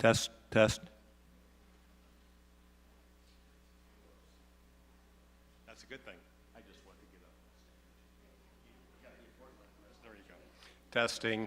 Test, test. That's a good thing. I just wanted to get up. There you go. Testing.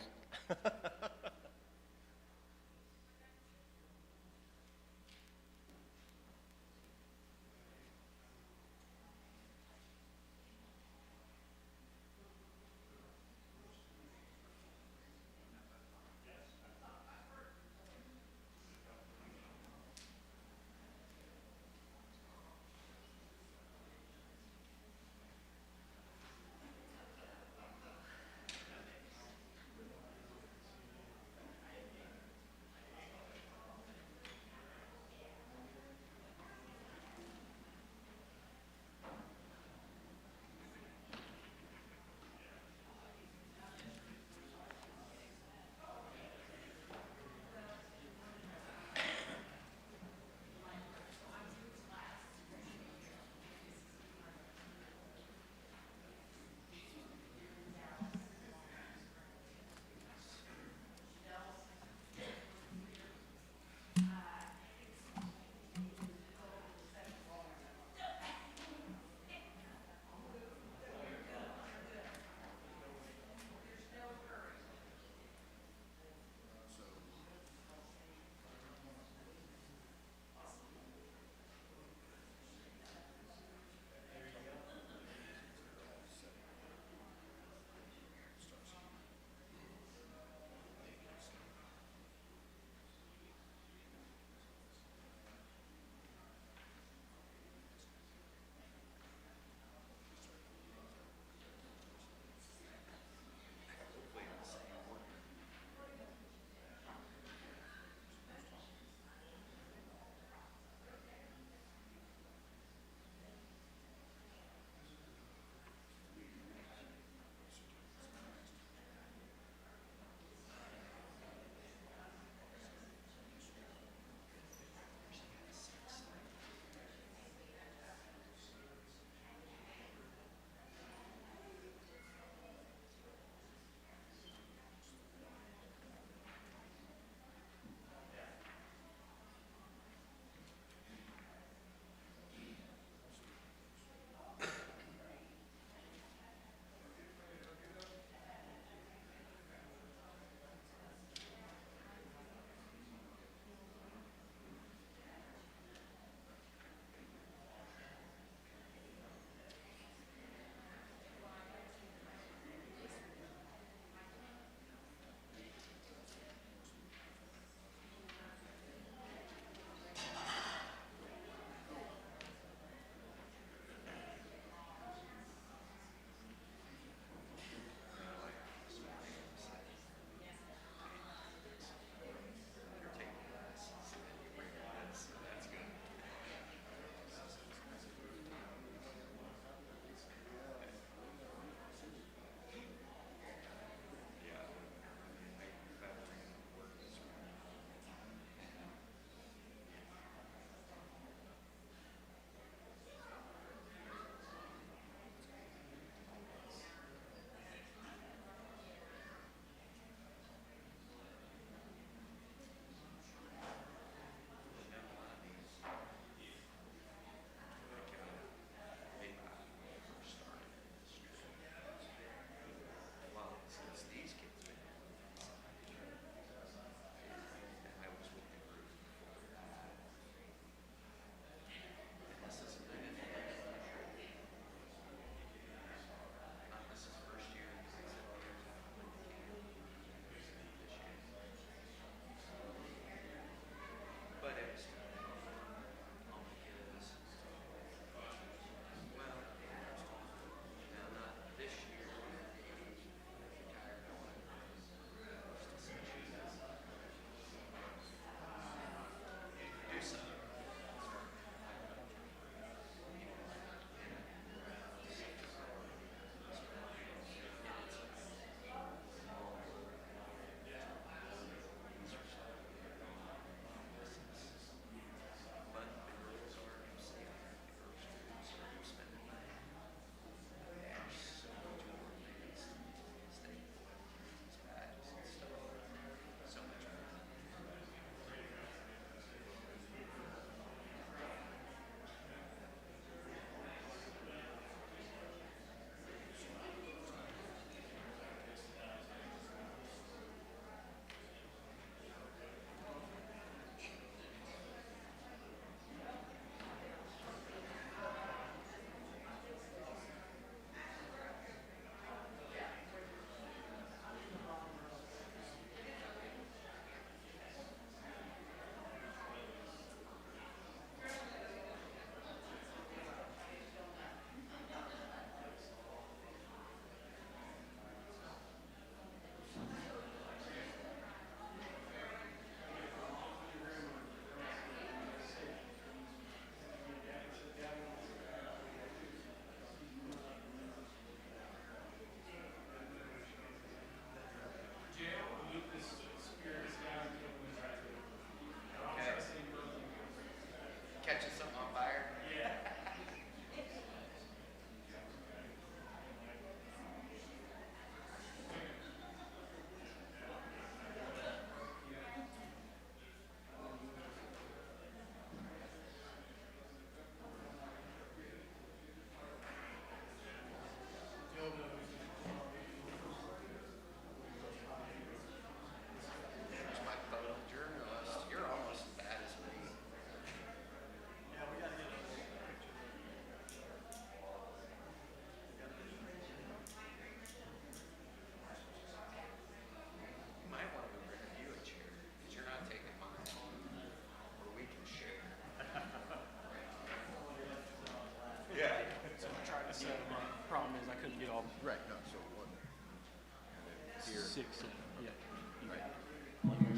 6, 7. Yeah, you got it.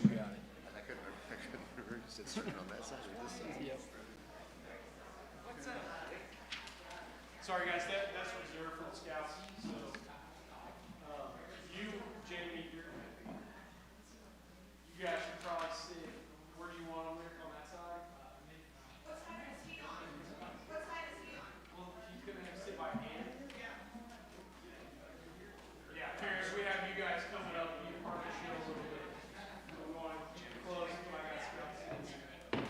You got it. I couldn't remember. You said starting on that side or this side? Yep. Sorry, guys, that's reserved for the scouts. So, you, Jamie, you guys should probably sit. Where do you want them there on that side? What side is he on? What side is he on? Well, he's gonna have to sit by hand. Yeah, parents, we have you guys coming up. You can probably show a little bit. We want to get close. If I got scouts sitting there.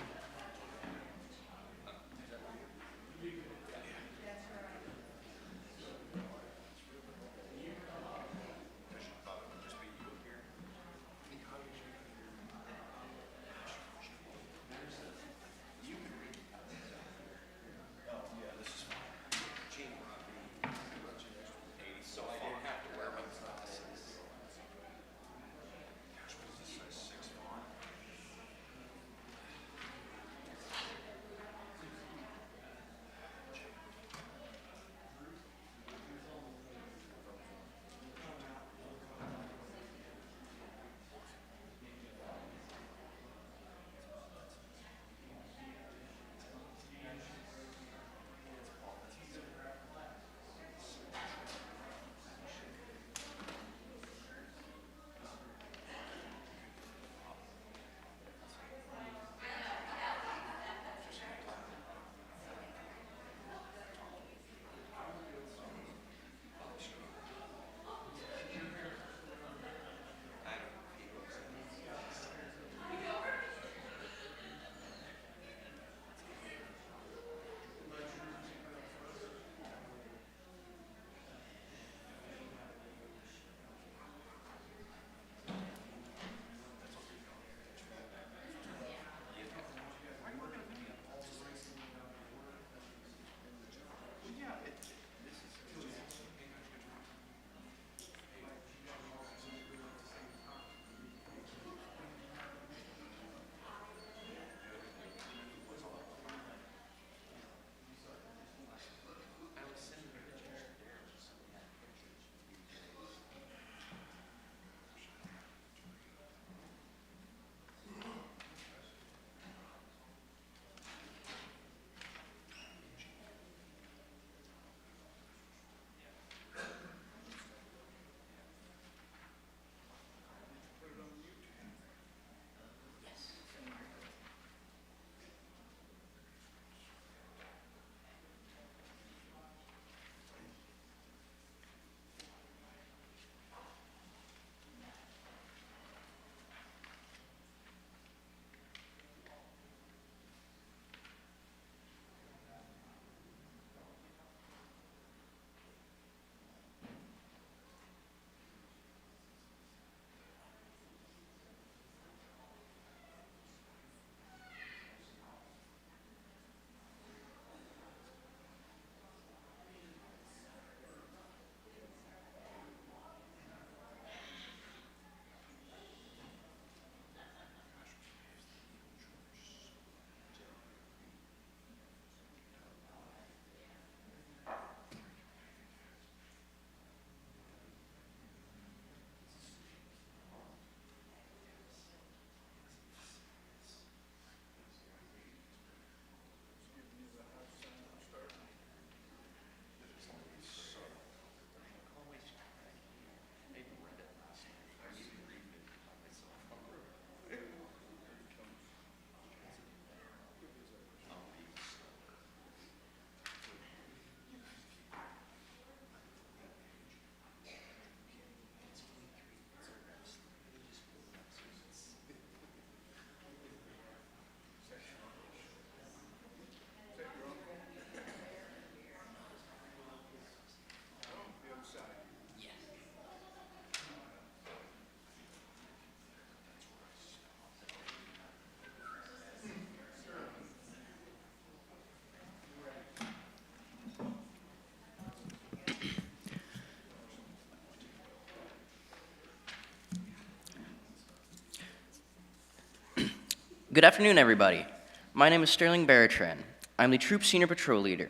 Good afternoon, everybody. My name is Sterling Bertrand. I'm the Troop Senior Patrol Leader.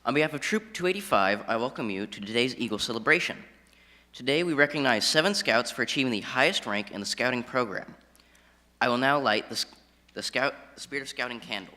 On behalf of Troop 285, I welcome you to today's Eagle celebration. Today we recognize 7 Scouts for achieving the highest rank in the Scouting program. I will now light the Spirit of Scouting candle.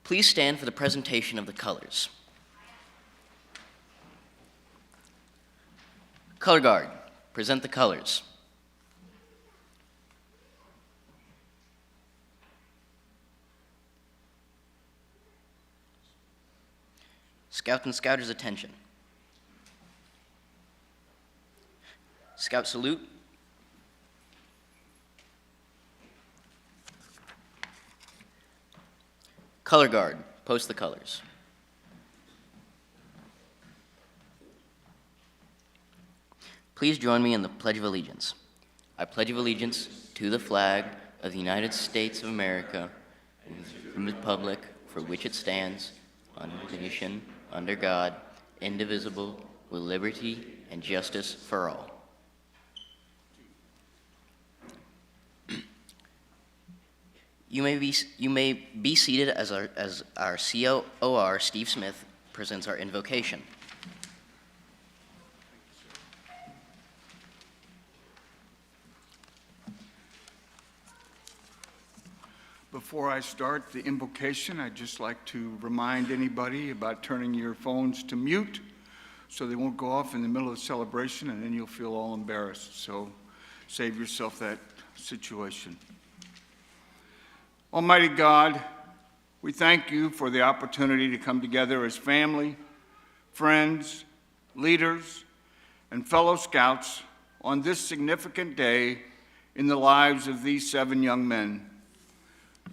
Please stand for the presentation of the colors. Color Guard, present the colors. Scout and Scouters, attention. Scout salute. Color Guard, post the colors. Please join me in the Pledge of Allegiance. I pledge of allegiance to the flag of the United States of America and the republic for which it stands, one nation, under God, indivisible, with liberty and justice for all. You may be seated as our COR, Steve Smith, presents our invocation. Before I start the invocation, I'd just like to remind anybody about turning your phones to mute so they won't go off in the middle of the celebration and then you'll feel all embarrassed. So save yourself that situation. Almighty God, we thank you for the opportunity to come together as family, friends, leaders, and fellow scouts on this significant day in the lives of these 7 young men.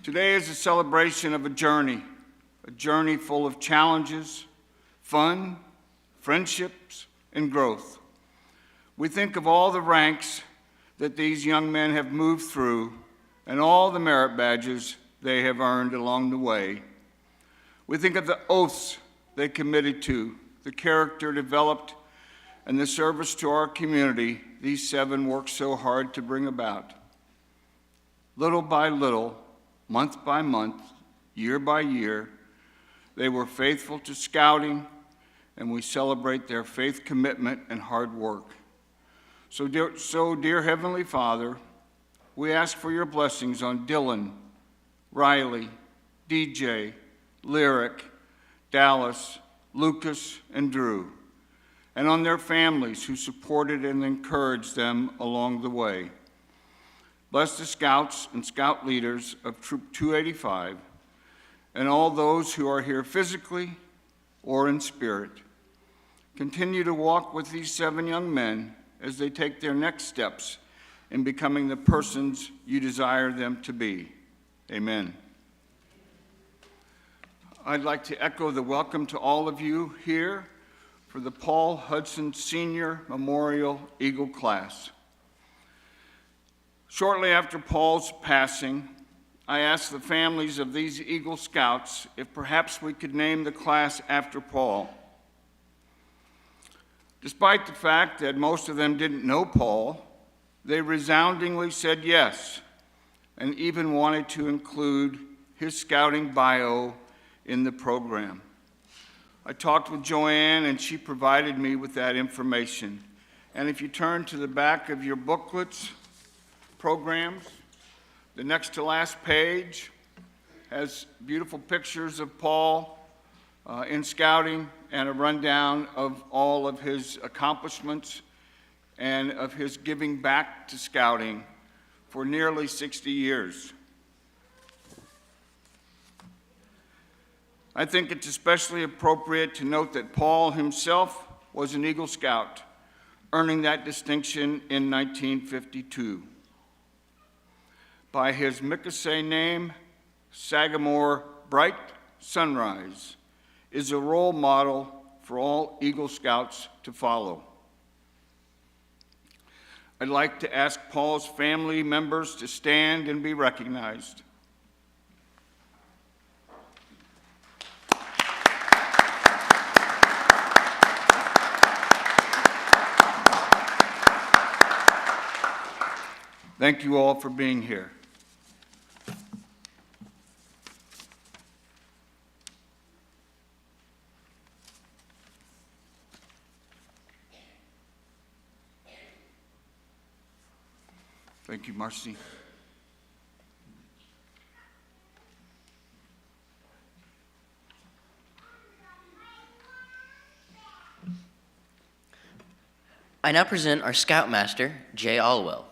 Today is a celebration of a journey full of challenges, fun, friendships, and growth. We think of all the ranks that these young men have moved through and all the merit badges they have earned along the way. We think of the oaths they committed to, the character developed, and the service to our community these 7 worked so hard to bring about. Little by little, month by month, year by year, they were faithful to scouting, and we celebrate their faith commitment and hard work. So dear Heavenly Father, we ask for your blessings on Dylan, Riley, DJ, Lyric, Dallas, Lucas, and Drew, and on their families who supported and encouraged them along the way. Bless the Scouts and Scout leaders of Troop 285 and all those who are here physically or in spirit. Continue to walk with these 7 young men as they take their next steps in becoming the persons you desire them to be. Amen. I'd like to echo the welcome to all of you here for the Paul Hudson Senior Memorial Eagle Class. Shortly after Paul's passing, I asked the families of these Eagle Scouts if perhaps we could name the class after Paul. Despite the fact that most of them didn't know Paul, they resoundingly said yes, and even wanted to include his scouting bio in the program. I talked with Joanne, and she provided me with that information. And if you turn to the back of your booklets, programs, the next to last page has beautiful pictures of Paul in scouting and a rundown of all of his accomplishments and of his giving back to scouting for nearly 60 years. I think it's especially appropriate to note that Paul himself was an Eagle Scout, earning that distinction in 1952. By his Mickasay name, Sagamore Bright Sunrise is a role model for all Eagle Scouts to follow. I'd like to ask Paul's family members to stand and be recognized. Thank you all for being here. Thank you, Marcy. I now present our Scoutmaster, Jay Allwell.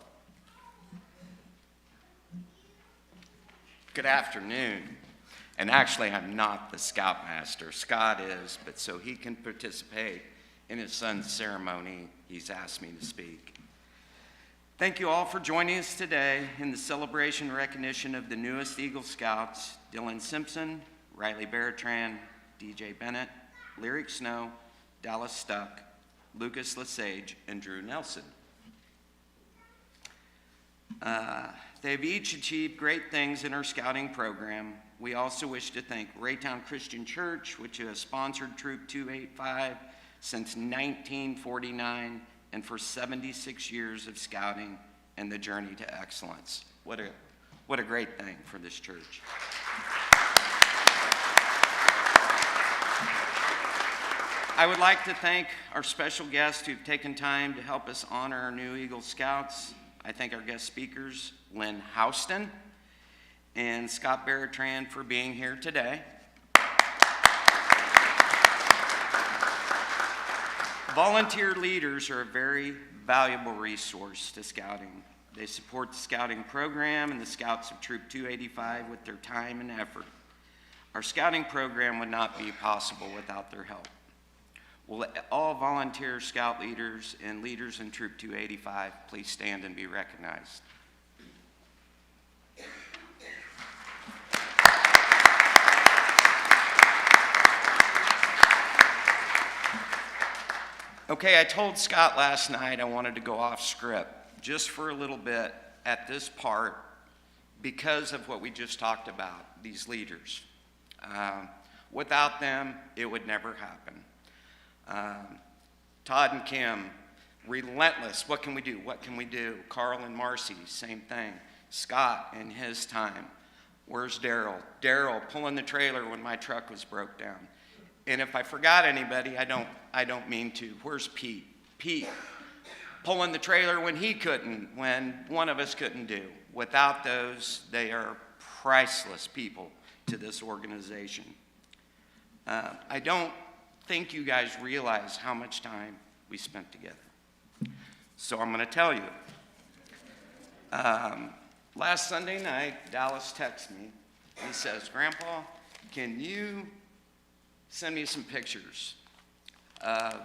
Good afternoon. And actually, I'm not the Scoutmaster. Scott is, but so he can participate in his son's ceremony, he's asked me to speak. Thank you all for joining us today in the celebration and recognition of the newest Eagle Scouts, Dylan Simpson, Riley Bertrand, DJ Bennett, Lyric Snow, Dallas Stuck, Lucas Lesage, and Drew Nelson. They've each achieved great things in our scouting program. We also wish to thank Raytown Christian Church, which has sponsored Troop 285 since 1949 and for 76 years of scouting and the journey to excellence. What a great thing for this church. I would like to thank our special guests who've taken time to help us honor our new Eagle Scouts. I thank our guest speakers, Lynn Houston and Scott Bertrand, for being here today. Volunteer leaders are a very valuable resource to scouting. They support the scouting program and the Scouts of Troop 285 with their time and effort. Our scouting program would not be possible without their help. Will all volunteer scout leaders and leaders in Troop 285 please stand and be recognized? Okay, I told Scott last night I wanted to go off script just for a little bit at this part because of what we just talked about, these leaders. Without them, it would never happen. Todd and Kim, relentless. What can we do? What can we do? Carl and Marcy, same thing. Scott in his time. Where's Daryl? Daryl pulling the trailer when my truck was broke down. And if I forgot anybody, I don't mean to. Where's Pete? Pete pulling the trailer when he couldn't, when one of us couldn't do. Without those, they are priceless people to this organization. I don't think you guys realize how much time we spent together. So I'm going to tell you. Last Sunday night, Dallas texted me. He says, "Grandpa, can you send me some pictures of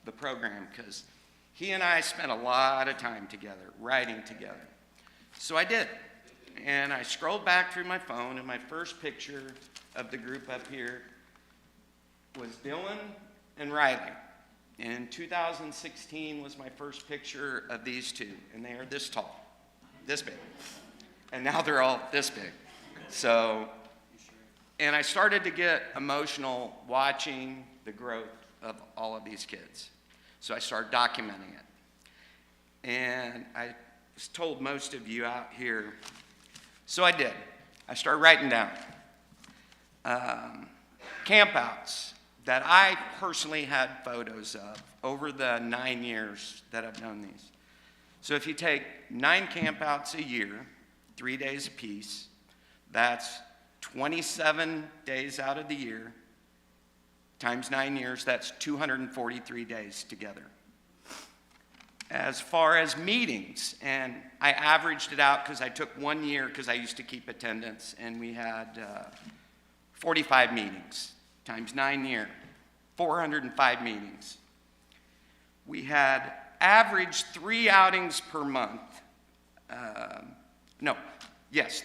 the program?" Because he and I spent a lot of time together, writing together. So I did. And I scrolled back through my phone, and my first picture of the group up here was Dylan and Riley. In 2016 was my first picture of these two, and they are this tall, this big. And now they're all this big. So, and I started to get emotional watching the growth of all of these kids. So I started documenting it. And I was told most of you out here, so I did. I started writing down campouts that I personally had photos of over the 9 years that I've known these. So if you take 9 campouts a year, 3 days apiece, that's 27 days out of the year, times 9 years, that's 243 days together. As far as meetings, and I averaged it out because I took 1 year because I used to keep attendance, and we had 45 meetings, times 9 years, 405 meetings. We had averaged 3 outings per month.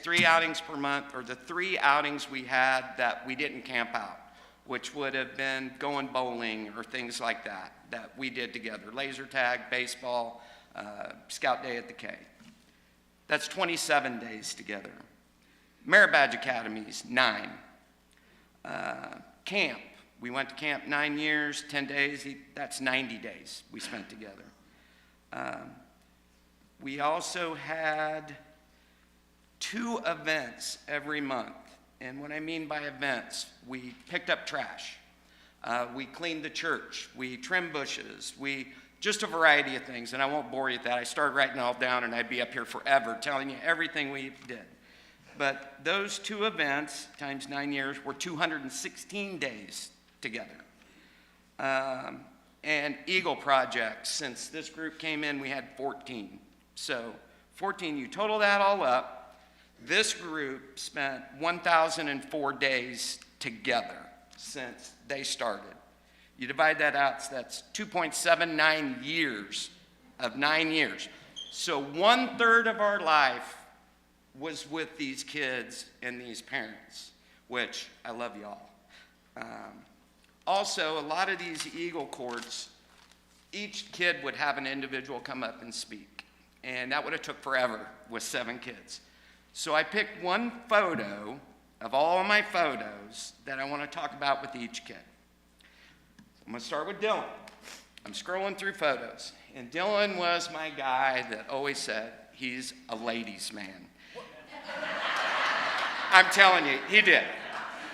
3 outings per month, or the 3 outings we had that we didn't camp out, which would have been going bowling or things like that we did together. Laser tag, baseball, Scout Day at the K. That's 27 days together. Merit Badge Academies, 9. Camp, we went to camp 9 years, 10 days, that's 90 days we spent together. We also had 2 events every month. And what I mean by events, we picked up trash. We cleaned the church. We trimmed bushes. Just a variety of things. And I won't bore you with that. I started writing it all down, and I'd be up here forever telling you everything we did. But those 2 events, times 9 years, were 216 days together. And Eagle Projects, since this group came in, we had 14. So 14, you total that all up, this group spent 1,004 days together since they started. You divide that out, so that's 2.79 years of 9 years. So 1/3 of our life was with these kids and these parents, which I love y'all. Also, a lot of these Eagle courts, each kid would have an individual come up and speak. And that would have took forever with 7 kids. So I picked one photo of all of my photos that I want to talk about with each kid. I'm going to start with Dylan. I'm scrolling through photos. And Dylan was my guy that always said he's a ladies' man. I'm telling you, he did.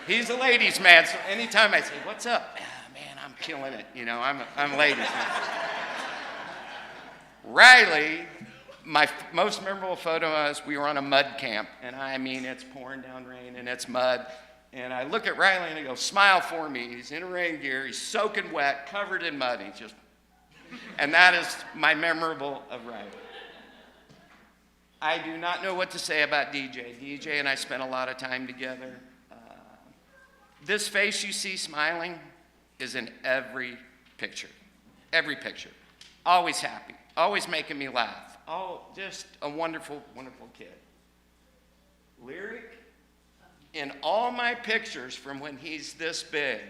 He's a ladies' man, so anytime I say, what's up? Ah, man, I'm killing it. You know, I'm a ladies' man. Riley, my most memorable photo was we were on a mud camp. And I mean, it's pouring down rain and it's mud. And I look at Riley and I go, smile for me. He's in rain gear. He's soaking wet, covered in mud. He's just, and that is my memorable of Riley. I do not know what to say about DJ. DJ and I spent a lot of time together. This face you see smiling is in every picture. Every picture. Always happy. Always making me laugh. Oh, just a wonderful, wonderful kid. Lyric, in all my pictures from when he's this big,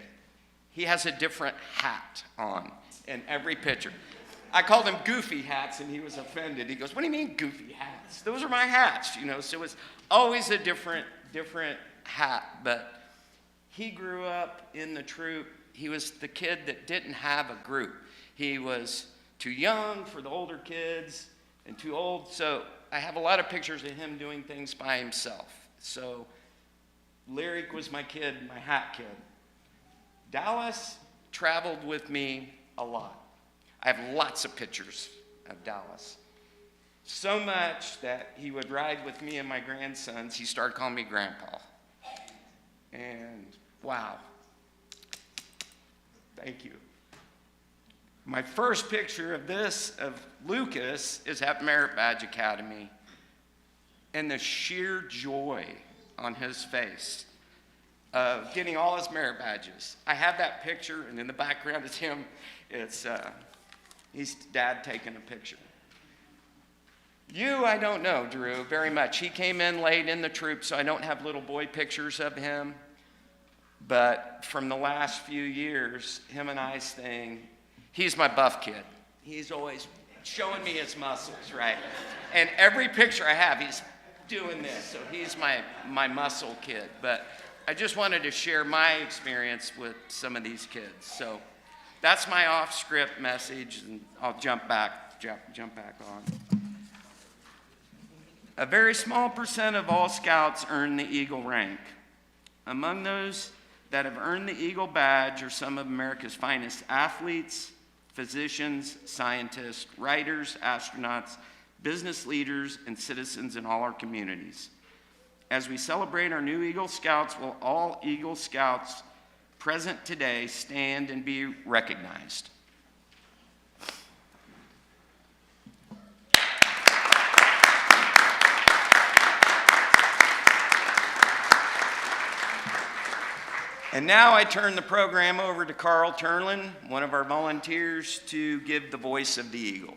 he has a different hat on in every picture. I called him goofy hats, and he was offended. He goes, what do you mean goofy hats? Those are my hats, you know. So it was always a different hat. But he grew up in the troop. He was the kid that didn't have a group. He was too young for the older kids and too old. So I have a lot of pictures of him doing things by himself. So Lyric was my kid, my hat kid. Dallas traveled with me a lot. I have lots of pictures of Dallas. So much that he would ride with me and my grandsons. He started calling me Grandpa. And wow. Thank you. My first picture of this, of Lucas, is at Merit Badge Academy. And the sheer joy on his face of getting all his merit badges. I have that picture, and in the background is him. It's he's dad taking a picture. You, I don't know, Drew, very much. He came in late in the troop, so I don't have little boy pictures of him. But from the last few years, him and I's thing, he's my buff kid. He's always showing me his muscles, right? And every picture I have, he's doing this. So he's my muscle kid. But I just wanted to share my experience with some of these kids. So that's my off-script message, and I'll jump back on. A very small percent of all Scouts earn the Eagle rank. Among those that have earned the Eagle badge are some of America's finest athletes, physicians, scientists, writers, astronauts, business leaders, and citizens in all our communities. As we celebrate our new Eagle Scouts, will all Eagle Scouts present today stand and be recognized? And now I turn the program over to Carl Turlin, one of our volunteers, to give the voice of the Eagle.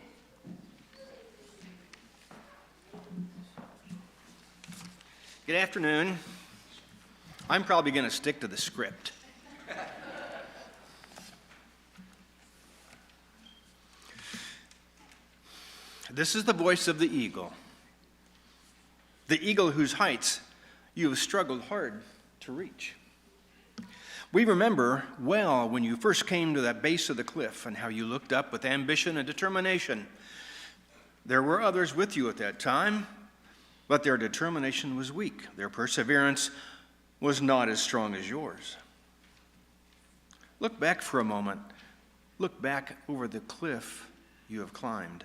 Good afternoon. I'm probably going to stick to the script. This is the voice of the eagle whose heights you have struggled hard to reach. We remember well when you first came to that base of the cliff and how you looked up with ambition and determination. There were others with you at that time, but their determination was weak. Their perseverance was not as strong as yours. Look back for a moment. Look back over the cliff you have climbed.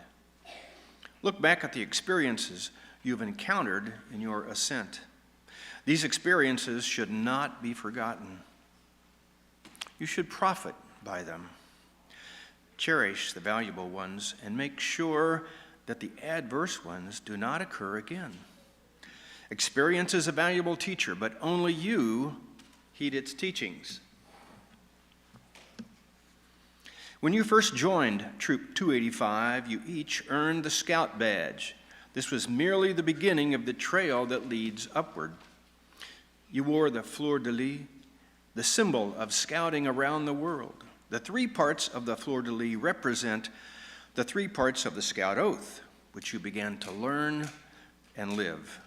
Look back at the experiences you've encountered in your ascent. These experiences should not be forgotten. You should profit by them. Cherish the valuable ones and make sure that the adverse ones do not occur again. Experience is a valuable teacher, but only you heed its teachings. When you first joined Troop 285, you each earned the Scout Badge. This was merely the beginning of the trail that leads upward. You wore the fleur-de-lis, the symbol of scouting around the world. The 3 parts of the fleur-de-lis represent the 3 parts of the Scout Oath, which you began to learn and live.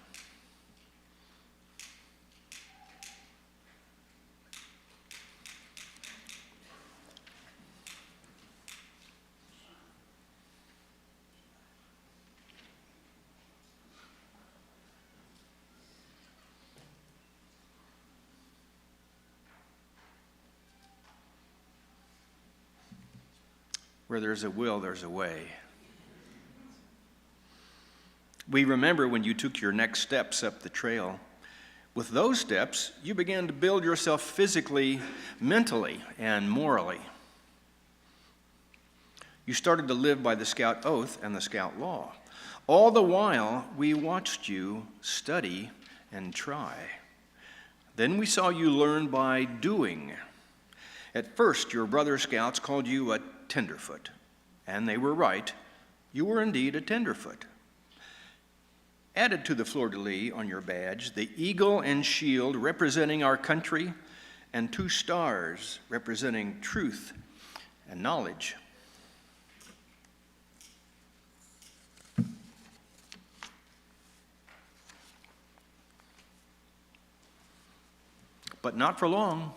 Where there's a will, there's a way. We remember when you took your next steps up the trail. With those steps, you began to build yourself physically, mentally, and morally. You started to live by the Scout Oath and the Scout Law. All the while, we watched you study and try. Then we saw you learn by doing. At first, your brother Scouts called you a tenderfoot, and they were right. You were indeed a tenderfoot. Added to the fleur-de-lis on your badge, the eagle and shield representing our country, and 2 stars representing truth and knowledge. But not for long.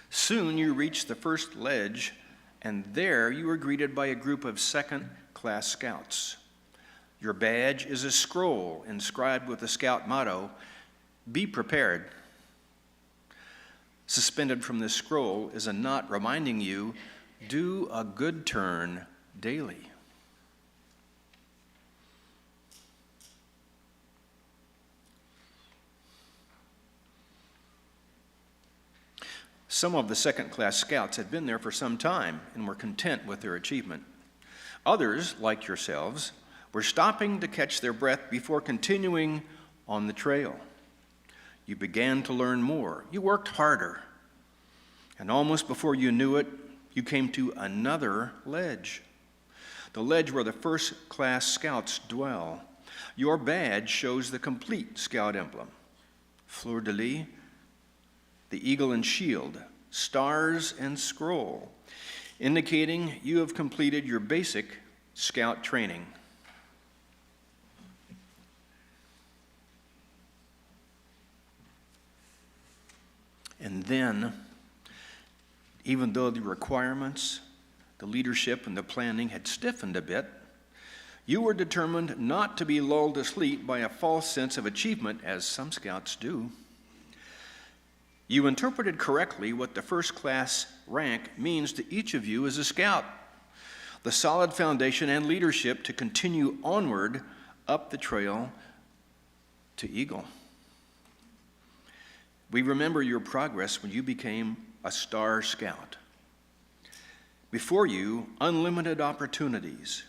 Soon you reached the first ledge, and there you were greeted by a group of second-class scouts. Your badge is a scroll inscribed with the Scout motto, "Be prepared." Suspended from this scroll is a knot reminding you, do a good turn daily. Some of the second-class scouts had been there for some time and were content with their achievement. Others, like yourselves, were stopping to catch their breath before continuing on the trail. You began to learn more. You worked harder. And almost before you knew it, you came to another ledge. The ledge where the first-class scouts dwell. Your badge shows the complete Scout emblem. Fleur-de-lis, the eagle and shield, stars and scroll, indicating you have completed your basic Scout training. And then, even though the requirements, the leadership, and the planning had stiffened a bit, you were determined not to be lulled to sleep by a false sense of achievement, as some scouts do. You interpreted correctly what the first-class rank means to each of you as a scout, the solid foundation and leadership to continue onward up the trail to Eagle. We remember your progress when you became a Star Scout. Before you, unlimited opportunities,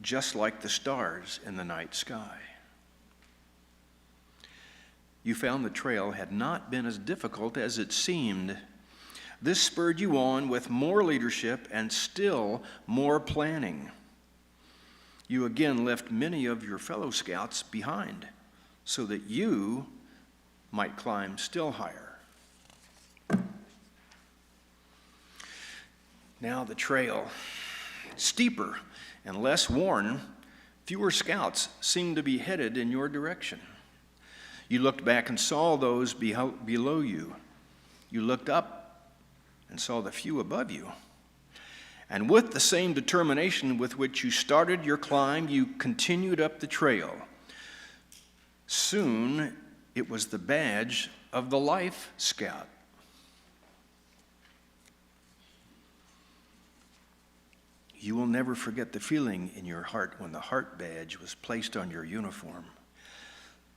just like the stars in the night sky. You found the trail had not been as difficult as it seemed. This spurred you on with more leadership and still more planning. You again left many of your fellow scouts behind so that you might climb still higher. Now the trail, steeper and less worn, fewer scouts seemed to be headed in your direction. You looked back and saw those below you. You looked up and saw the few above you. And with the same determination with which you started your climb, you continued up the trail. Soon, it was the badge of the Life Scout. You will never forget the feeling in your heart when the heart badge was placed on your uniform.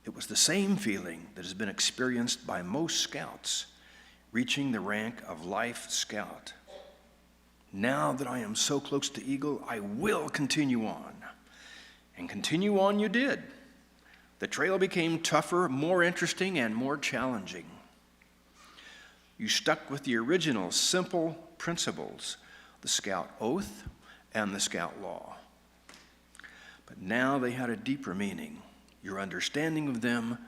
It was the same feeling that has been experienced by most scouts reaching the rank of Life Scout. Now that I am so close to Eagle, I will continue on. And continue on you did. The trail became tougher, more interesting, and more challenging. You stuck with the original simple principles, the Scout Oath and the Scout Law. But now they had a deeper meaning. Your understanding of them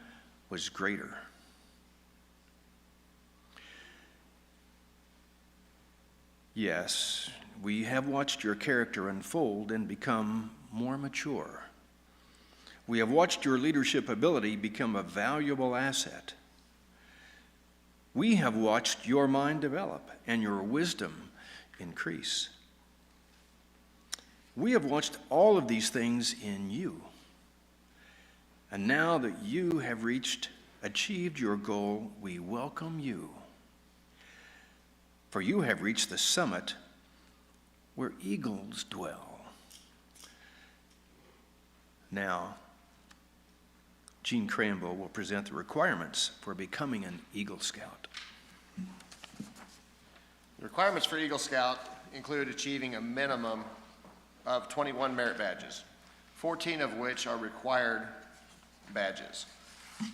was greater. Yes, we have watched your character unfold and become more mature. We have watched your leadership ability become a valuable asset. We have watched your mind develop and your wisdom increase. We have watched all of these things in you. And now that you have achieved your goal, we welcome you. For you have reached the summit where eagles dwell. Now, Gene Cranville will present the requirements for becoming an Eagle Scout. The requirements for Eagle Scout include achieving a minimum of 21 merit badges, 14 of which are required badges.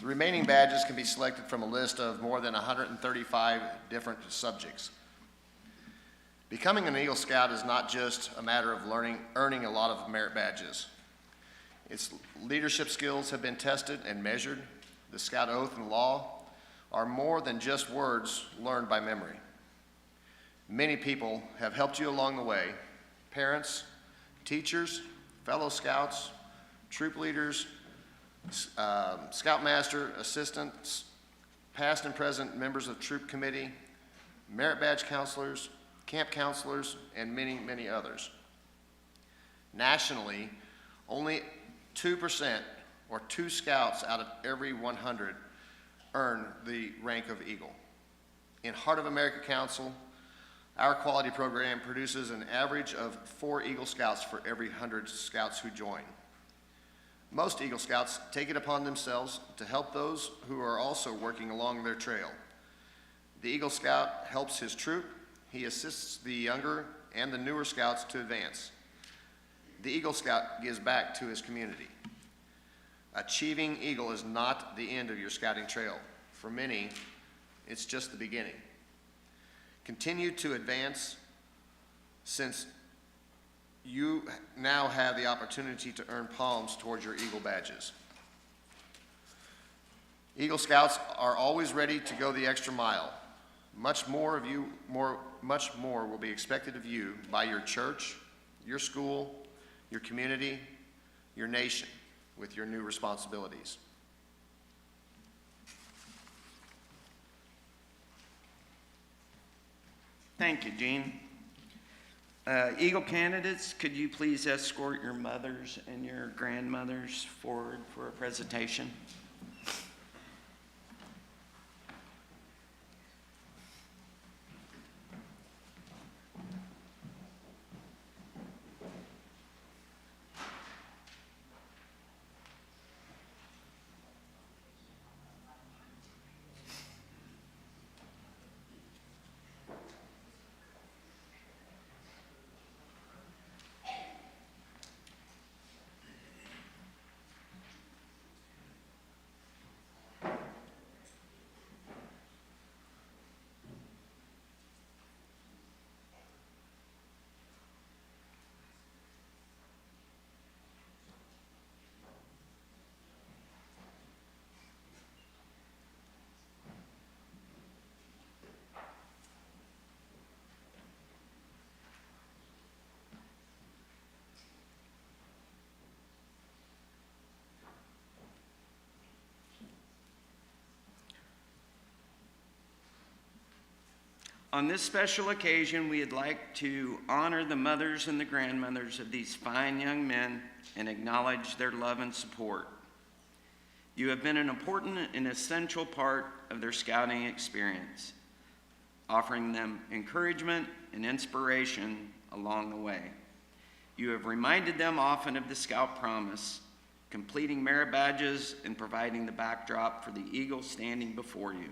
The remaining badges can be selected from a list of more than 135 different subjects. Becoming an Eagle Scout is not just a matter of earning a lot of merit badges. Its leadership skills have been tested and measured. The Scout Oath and Law are more than just words learned by memory. Many people have helped you along the way: parents, teachers, fellow scouts, troop leaders, scoutmaster assistants, past and present members of troop committee, merit badge counselors, camp counselors, and many, many others. Nationally, only 2% or 2 scouts out of every 100 earn the rank of Eagle. In Heart of America Council, our quality program produces an average of 4 Eagle Scouts for every 100 scouts who join. Most Eagle Scouts take it upon themselves to help those who are also working along their trail. The Eagle Scout helps his troop. He assists the younger and the newer scouts to advance. The Eagle Scout gives back to his community. Achieving Eagle is not the end of your scouting trail. For many, it's just the beginning. Continue to advance, since you now have the opportunity to earn palms towards your Eagle badges. Eagle Scouts are always ready to go the extra mile. Much more will be expected of you by your church, your school, your community, your nation, with your new responsibilities. Thank you, Gene. Eagle candidates, could you please escort your mothers and your grandmothers forward for a presentation? On this special occasion, we'd like to honor the mothers and the grandmothers of these fine young men and acknowledge their love and support. You have been an important and essential part of their scouting experience, offering them encouragement and inspiration along the way. You have reminded them often of the Scout Promise, completing merit badges and providing the backdrop for the eagle standing before you.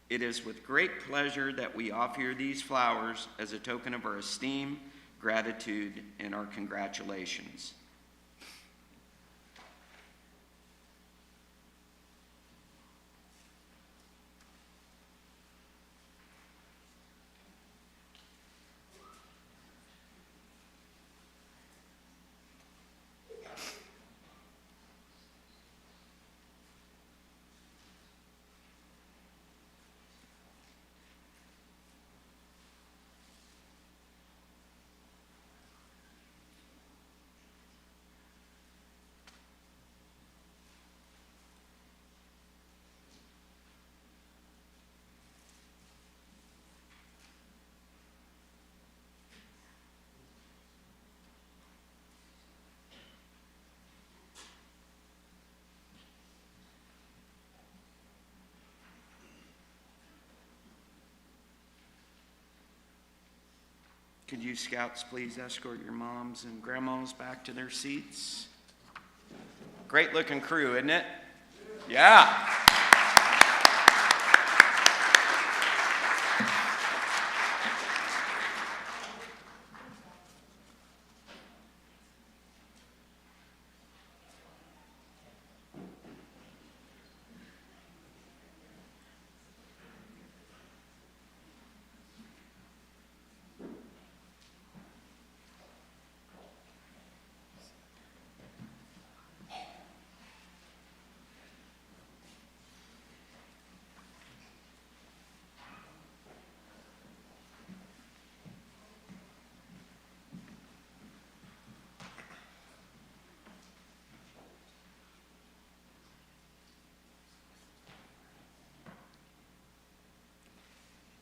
It is with great pleasure that we offer you these flowers as a token of our esteem, gratitude, and our congratulations. Could you Scouts please escort your moms and grandmas back to their seats? Great looking crew, isn't it? Yeah.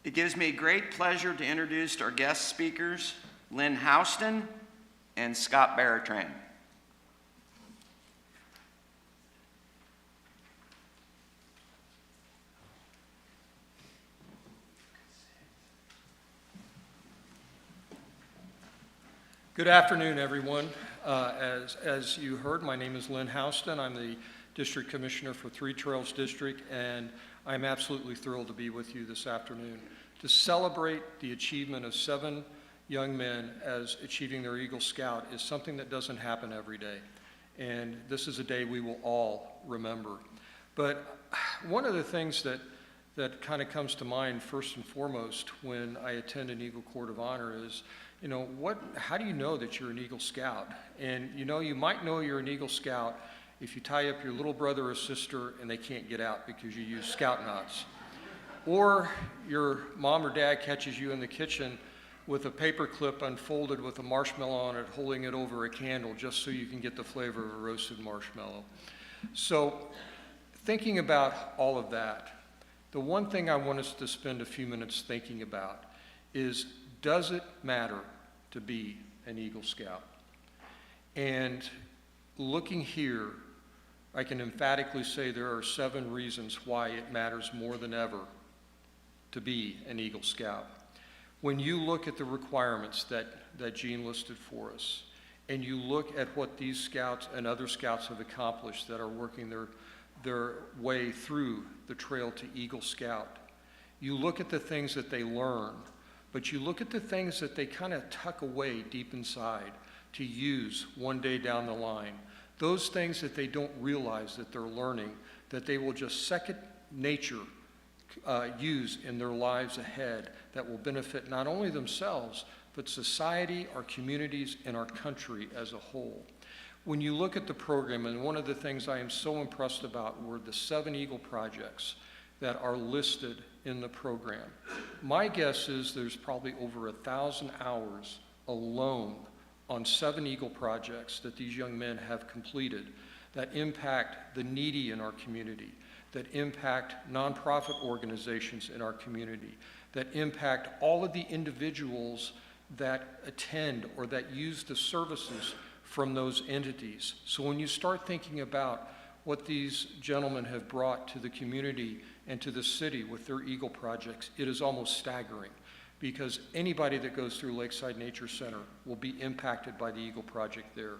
It gives me great pleasure to introduce our guest speakers, Lynn Houston and Scott Bertrand. Good afternoon, everyone. As you heard, my name is Lynn Houston. I'm the District Commissioner for Three Trails District, and I'm absolutely thrilled to be with you this afternoon to celebrate the achievement of 7 young men as achieving their Eagle Scout is something that doesn't happen every day. And this is a day we will all remember. But one of the things that kind of comes to mind first and foremost when I attend an Eagle Court of Honor is, how do you know that you're an Eagle Scout? And you might know you're an Eagle Scout if you tie up your little brother or sister and they can't get out because you use scout knots. Or your mom or dad catches you in the kitchen with a paper clip unfolded with a marshmallow on it, holding it over a candle just so you can get the flavor of a roasted marshmallow. So thinking about all of that, the one thing I want us to spend a few minutes thinking about is, does it matter to be an Eagle Scout? And looking here, I can emphatically say there are 7 reasons why it matters more than ever to be an Eagle Scout. When you look at the requirements that Gene listed for us, and you look at what these scouts and other scouts have accomplished that are working their way through the trail to Eagle Scout, you look at the things that they learn, but you look at the things that they kind of tuck away deep inside to use one day down the line. Those things that they don't realize that they're learning, that they will just second nature use in their lives ahead, that will benefit not only themselves, but society, our communities, and our country as a whole. When you look at the program, and one of the things I am so impressed about were the 7 Eagle projects that are listed in the program. My guess is there's probably over 1,000 hours alone on 7 Eagle projects that these young men have completed that impact the needy in our community, that impact nonprofit organizations in our community, that impact all of the individuals that attend or that use the services from those entities. So when you start thinking about what these gentlemen have brought to the community and to the city with their Eagle projects, it is almost staggering, because anybody that goes through Lakeside Nature Center will be impacted by the Eagle project there.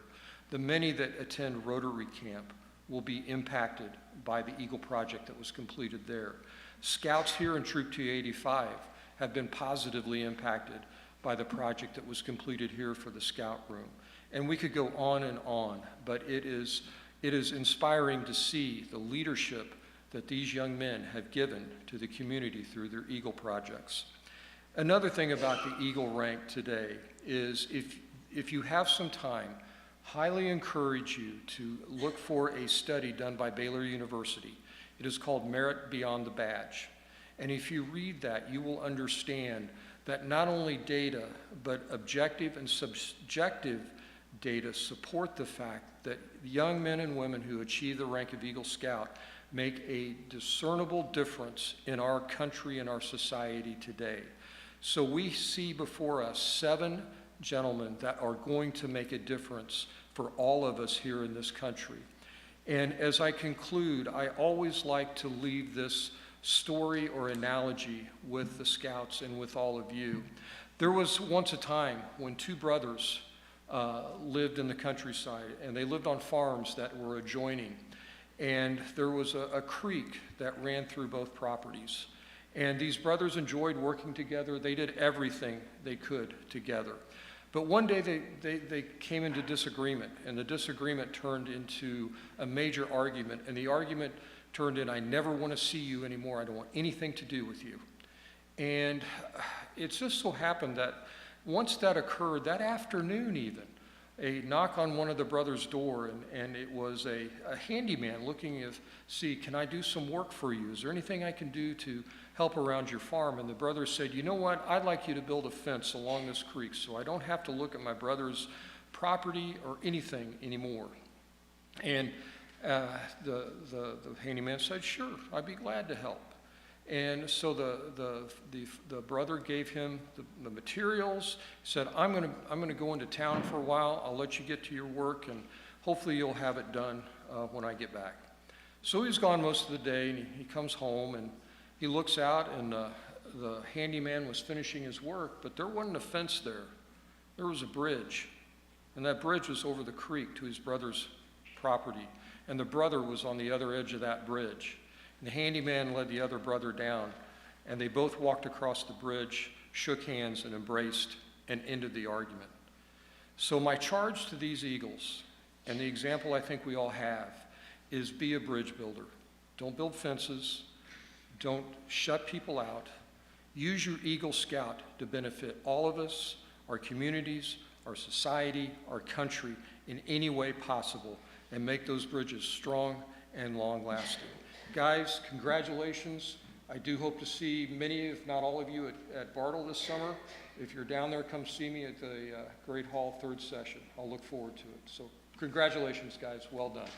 The many that attend Rotary Camp will be impacted by the Eagle project that was completed there. Scouts here in Troop 285 have been positively impacted by the project that was completed here for the Scout Room. And we could go on, but it is inspiring to see the leadership that these young men have given to the community through their Eagle projects. Another thing about the Eagle rank today is if you have some time, highly encourage you to look for a study done by Baylor University. It is called Merit Beyond the Badge. And if you read that, you will understand that not only data, but objective and subjective data support the fact that young men and women who achieve the rank of Eagle Scout make a discernible difference in our country and our society today. So we see before us 7 gentlemen that are going to make a difference for all of us here in this country. And as I conclude, I always like to leave this story or analogy with the Scouts and with all of you. There was once a time when 2 brothers lived in the countryside, and they lived on farms that were adjoining. And there was a creek that ran through both properties. And these brothers enjoyed working together. They did everything they could together. But one day they came into disagreement, and the disagreement turned into a major argument. And the argument turned in, I never want to see you anymore. I don't want anything to do with you. And it just so happened that once that occurred, that afternoon even, a knock on one of the brothers' door, and it was a handyman looking to see, can I do some work for you? Is there anything I can do to help around your farm? And the brother said, you know what, I'd like you to build a fence along this creek so I don't have to look at my brother's property or anything anymore. And the handyman said, sure, I'd be glad to help. And so the brother gave him the materials, said, I'm gonna go into town for a while, I'll let you get to your work, and hopefully you'll have it done when I get back. So he's gone most of the day, and he comes home, and he looks out, and the handyman was finishing his work, but there wasn't a fence there. There was a bridge, and that bridge was over the creek to his brother's property, and the brother was on the other edge of that bridge. And the handyman led the other brother down, and they both walked across the bridge, shook hands, and embraced, and ended the argument. So my charge to these Eagles, and the example I think we all have, is be a bridge builder. Don't build fences. Don't shut people out. Use your Eagle Scout to benefit all of us, our communities, our society, our country, in any way possible, and make those bridges strong and long-lasting. Guys, congratulations. I do hope to see many, if not all of you, at Bartle this summer. If you're down there, come see me at the Great Hall 3rd session. I'll look forward to it. So congratulations, guys. Well done.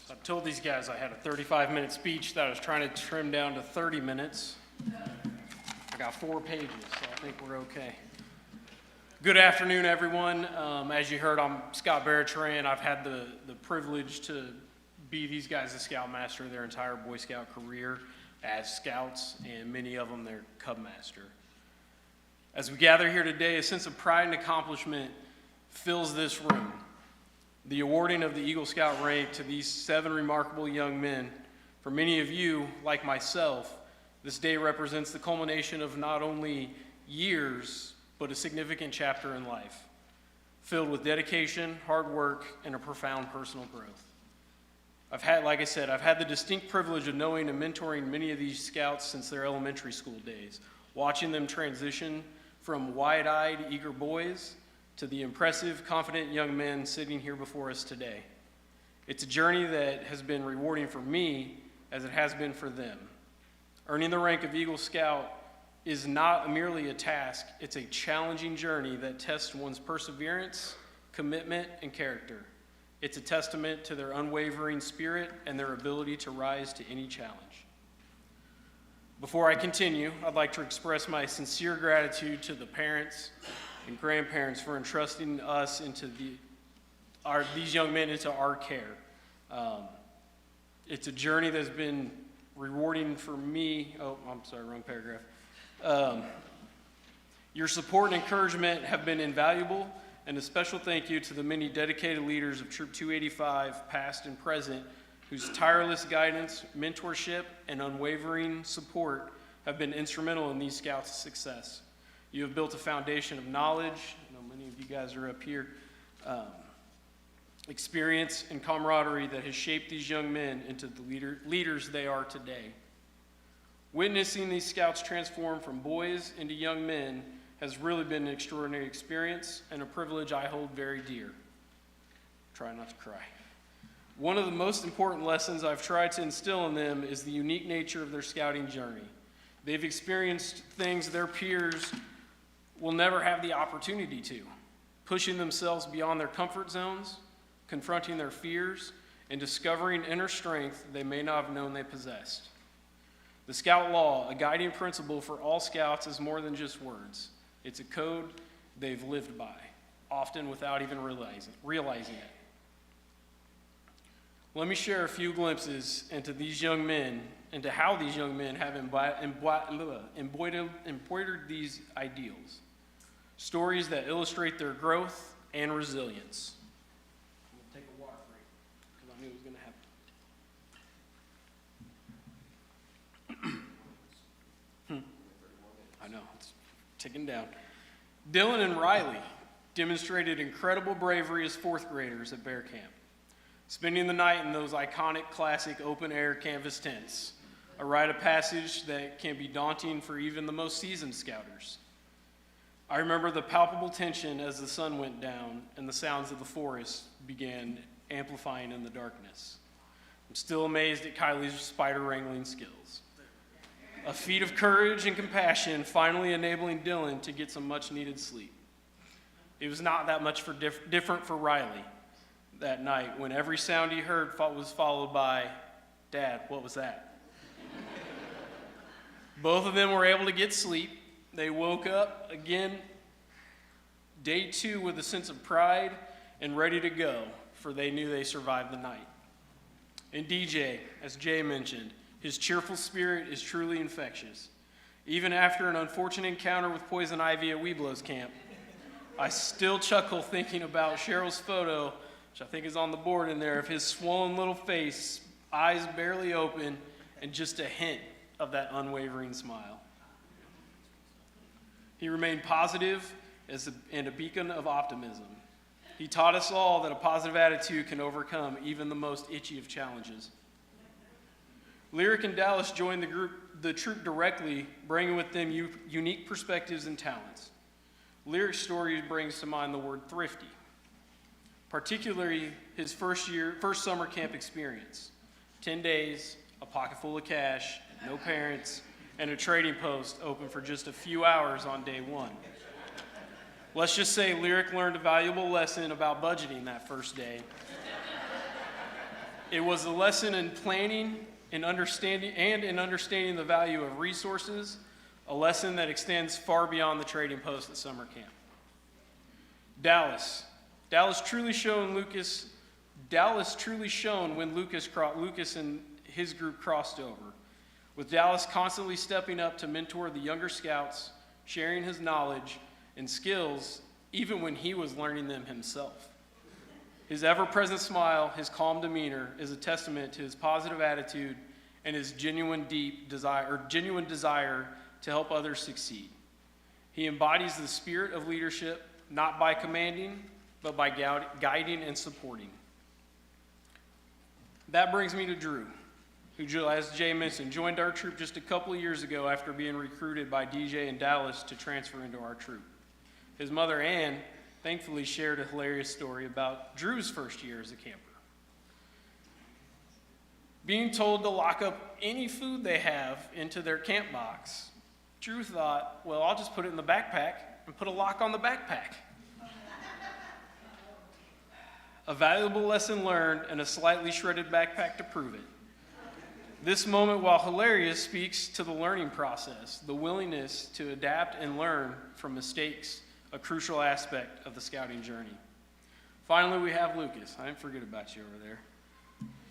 I told these guys I had a 35-minute speech that I was trying to trim down to 30 minutes. I got 4 pages, so I think we're okay. Good afternoon, everyone. As you heard, I'm Scott Bertrand. I've had the privilege to be these guys' Scoutmaster their entire Boy Scout career as Scouts, and many of them their Cub Master. As we gather here today, a sense of pride and accomplishment fills this room. The awarding of the Eagle Scout rank to these 7 remarkable young men. For many of you, like myself, this day represents the culmination of not only years, but a significant chapter in life, filled with dedication, hard work, and a profound personal growth. Like I said, I've had the distinct privilege of knowing and mentoring many of these Scouts since their elementary school days, watching them transition from wide-eyed, eager boys to the impressive, confident young men sitting here before us today. It's a journey that has been rewarding for me as it has been for them. Earning the rank of Eagle Scout is not merely a task, it's a challenging journey that tests one's perseverance, commitment, and character. It's a testament to their unwavering spirit and their ability to rise to any challenge. Before I continue, I'd like to express my sincere gratitude to the parents and grandparents for entrusting us into these young men into our care. It's a journey that's been rewarding for me. Oh, I'm sorry, wrong paragraph. Your support and encouragement have been invaluable, and a special thank you to the many dedicated leaders of Troop 285, past and present, whose tireless guidance, mentorship, and unwavering support have been instrumental in these Scouts' success. You have built a foundation of knowledge, I know many of you guys are up here, experience and camaraderie that has shaped these young men into the leaders they are today. Witnessing these Scouts transform from boys into young men has really been an extraordinary experience and a privilege I hold very dear. Try not to cry. One of the most important lessons I've tried to instill in them is the unique nature of their scouting journey. They've experienced things their peers will never have the opportunity to, pushing themselves beyond their comfort zones, confronting their fears, and discovering inner strength they may not have known they possessed. The Scout Law, a guiding principle for all Scouts, is more than just words. It's a code they've lived by, often without even realizing it. Let me share a few glimpses into these young men, into how these young men have embroidered these ideals. Stories that illustrate their growth and resilience. I'm going to take a water break because I knew it was going to happen. I know, it's ticking down. Dylan and Riley demonstrated incredible bravery as fourth graders at Bear Camp, spending the night in those iconic classic open-air canvas tents, a rite of passage that can be daunting for even the most seasoned scouters. I remember the palpable tension as the sun went down and the sounds of the forest began amplifying in the darkness. I'm still amazed at Kylie's spider wrangling skills. A feat of courage and compassion finally enabling Dylan to get some much-needed sleep. It was not that much different for Riley that night when every sound he heard was followed by, "Dad, what was that?" Both of them were able to get sleep. They woke up again day 2 with a sense of pride and ready to go, for they knew they survived the night. And DJ, as Jay mentioned, his cheerful spirit is truly infectious. Even after an unfortunate encounter with poison ivy at Weeblo's camp, I still chuckle thinking about Cheryl's photo, which I think is on the board in there, of his swollen little face, eyes barely open, and just a hint of that unwavering smile. He remained positive and a beacon of optimism. He taught us all that a positive attitude can overcome even the most itchy of challenges. Lyric and Dallas joined the troop directly, bringing with them unique perspectives and talents. Lyric's story brings to mind the word thrifty, particularly his first summer camp experience. 10 days, a pocket full of cash, no parents, and a trading post open for just a few hours on day 1. Let's just say Lyric learned a valuable lesson about budgeting that first day. It was a lesson in planning in understanding the value of resources, a lesson that extends far beyond the trading post at summer camp. Dallas truly shone when Lucas and his group crossed over, with Dallas constantly stepping up to mentor the younger scouts, sharing his knowledge and skills even when he was learning them himself. His ever-present smile, his calm demeanor is a testament to his positive attitude and his genuine desire to help others succeed. He embodies the spirit of leadership, not by commanding, but by guiding and supporting. That brings me to Drew, who, as Jay mentioned, joined our troop just a couple of years ago after being recruited by DJ and Dallas to transfer into our troop. His mother, Ann, thankfully shared a hilarious story about Drew's first year as a camper. Being told to lock up any food they have into their camp box, Drew thought, well, I'll just put it in the backpack and put a lock on the backpack. A valuable lesson learned and a slightly shredded backpack to prove it. This moment, while hilarious, speaks to the learning process, the willingness to adapt and learn from mistakes, a crucial aspect of the scouting journey. Finally, we have Lucas. I didn't forget about you over there.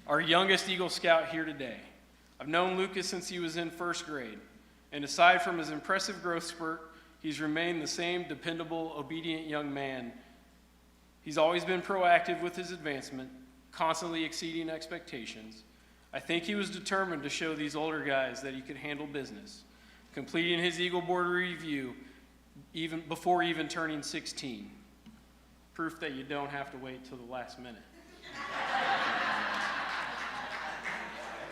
Our youngest Eagle Scout here today. I've known Lucas since he was in first grade, and aside from his impressive growth spurt, he's remained the same dependable, obedient young man. He's always been proactive with his advancement, constantly exceeding expectations. I think he was determined to show these older guys that he could handle business, completing his Eagle Board review even before even turning 16. Proof that you don't have to wait till the last minute.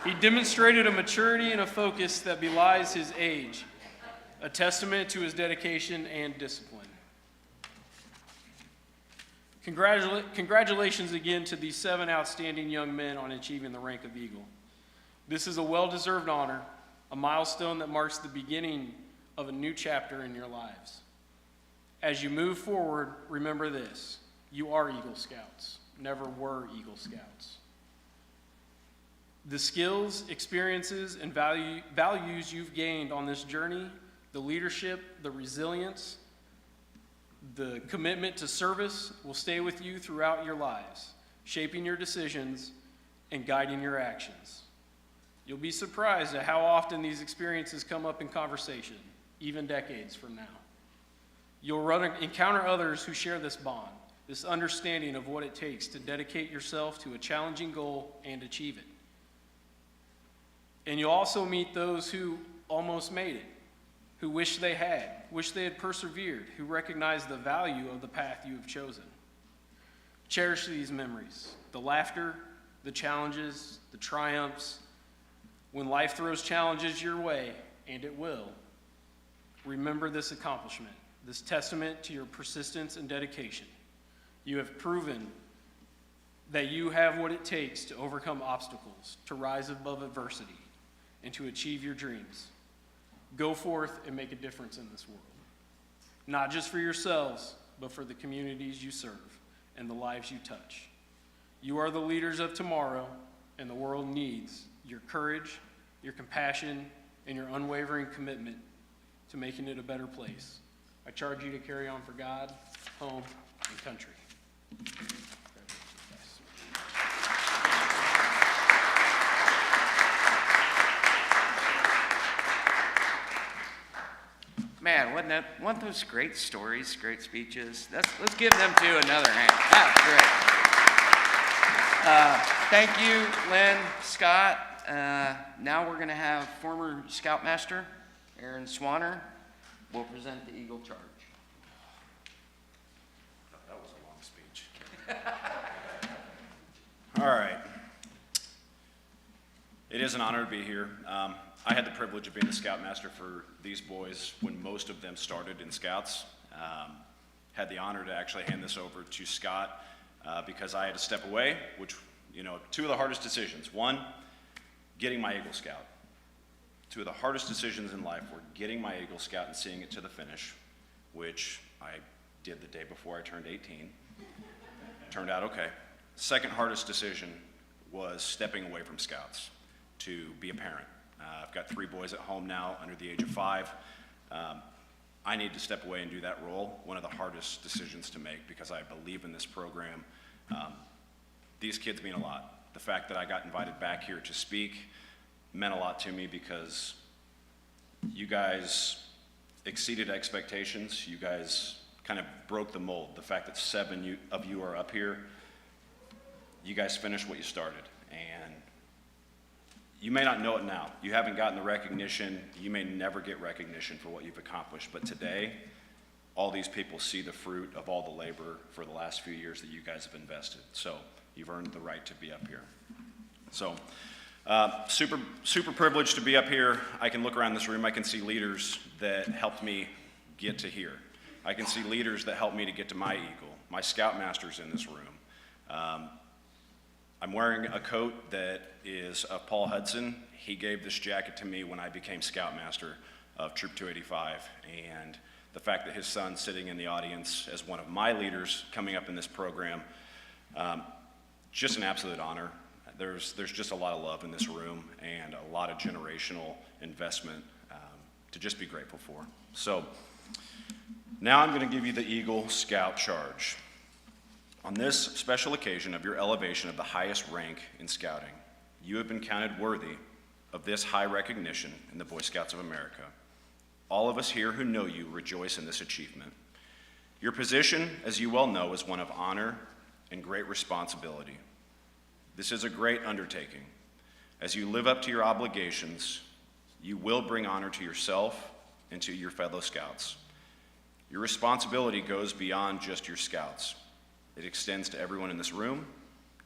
He demonstrated a maturity and a focus that belies his age, a testament to his dedication and discipline. Congratulations again to these 7 outstanding young men on achieving the rank of Eagle. This is a well-deserved honor, a milestone that marks the beginning of a new chapter in your lives. As you move forward, remember this: you are Eagle Scouts, never were Eagle Scouts. The skills, experiences, and values you've gained on this journey, the leadership, the resilience, the commitment to service will stay with you throughout your lives, shaping your decisions and guiding your actions. You'll be surprised at how often these experiences come up in conversation, even decades from now. You'll encounter others who share this bond, this understanding of what it takes to dedicate yourself to a challenging goal and achieve it. And you'll also meet those who almost made it, who wish they had persevered, who recognize the value of the path you have chosen. Cherish these memories, the laughter, the challenges, the triumphs. When life throws challenges your way, and it will, remember this accomplishment, this testament to your persistence and dedication. You have proven that you have what it takes to overcome obstacles, to rise above adversity, and to achieve your dreams. Go forth and make a difference in this world. Not just for yourselves, but for the communities you serve and the lives you touch. You are the leaders of tomorrow, and the world needs your courage, your compassion, and your unwavering commitment to making it a better place. I charge you to carry on for God, home, and country. Man, weren't those great stories, great speeches? Let's give them to another hand. That was great. Thank you, Lynn, Scott. Now we're going to have former Scoutmaster Aaron Swanner will present the Eagle Charge. That was a long speech. All right. It is an honor to be here. I had the privilege of being the Scoutmaster for these boys when most of them started in Scouts. Had the honor to actually hand this over to Scott because I had to step away, which, you know, 2 of the hardest decisions. 1, getting my Eagle Scout. 2 of the hardest decisions in life were getting my Eagle Scout and seeing it to the finish, which I did the day before I turned 18. Turned out okay. Second hardest decision was stepping away from Scouts to be a parent. I've got 3 boys at home now under the age of 5. I need to step away and do that role. One of the hardest decisions to make because I believe in this program. These kids mean a lot. The fact that I got invited back here to speak meant a lot to me because you guys exceeded expectations. You guys kind of broke the mold. The fact that 7 of you are up here, you guys finished what you started. And you may not know it now. You haven't gotten the recognition. You may never get recognition for what you've accomplished. But today, all these people see the fruit of all the labor for the last few years that you guys have invested. So you've earned the right to be up here. So super privileged to be up here. I can look around this room. I can see leaders that helped me get to here. I can see leaders that helped me to get to my Eagle. my Scoutmasters in this room. I'm wearing a coat that is of Paul Hudson. He gave this jacket to me when I became Scoutmaster of Troop 285, and the fact that his son's sitting in the audience as one of my leaders coming up in this program, just an absolute honor. There's just a lot of love in this room and a lot of generational investment to just be grateful for. So now I'm going to give you the Eagle Scout Charge. On this special occasion of your elevation of the highest rank in scouting, you have been counted worthy of this high recognition in the Boy Scouts of America. All of us here who know you rejoice in this achievement. Your position, as you well know, is one of honor and great responsibility. This is a great undertaking. As you live up to your obligations, you will bring honor to yourself and to your fellow scouts. Your responsibility goes beyond just your scouts. It extends to everyone in this room,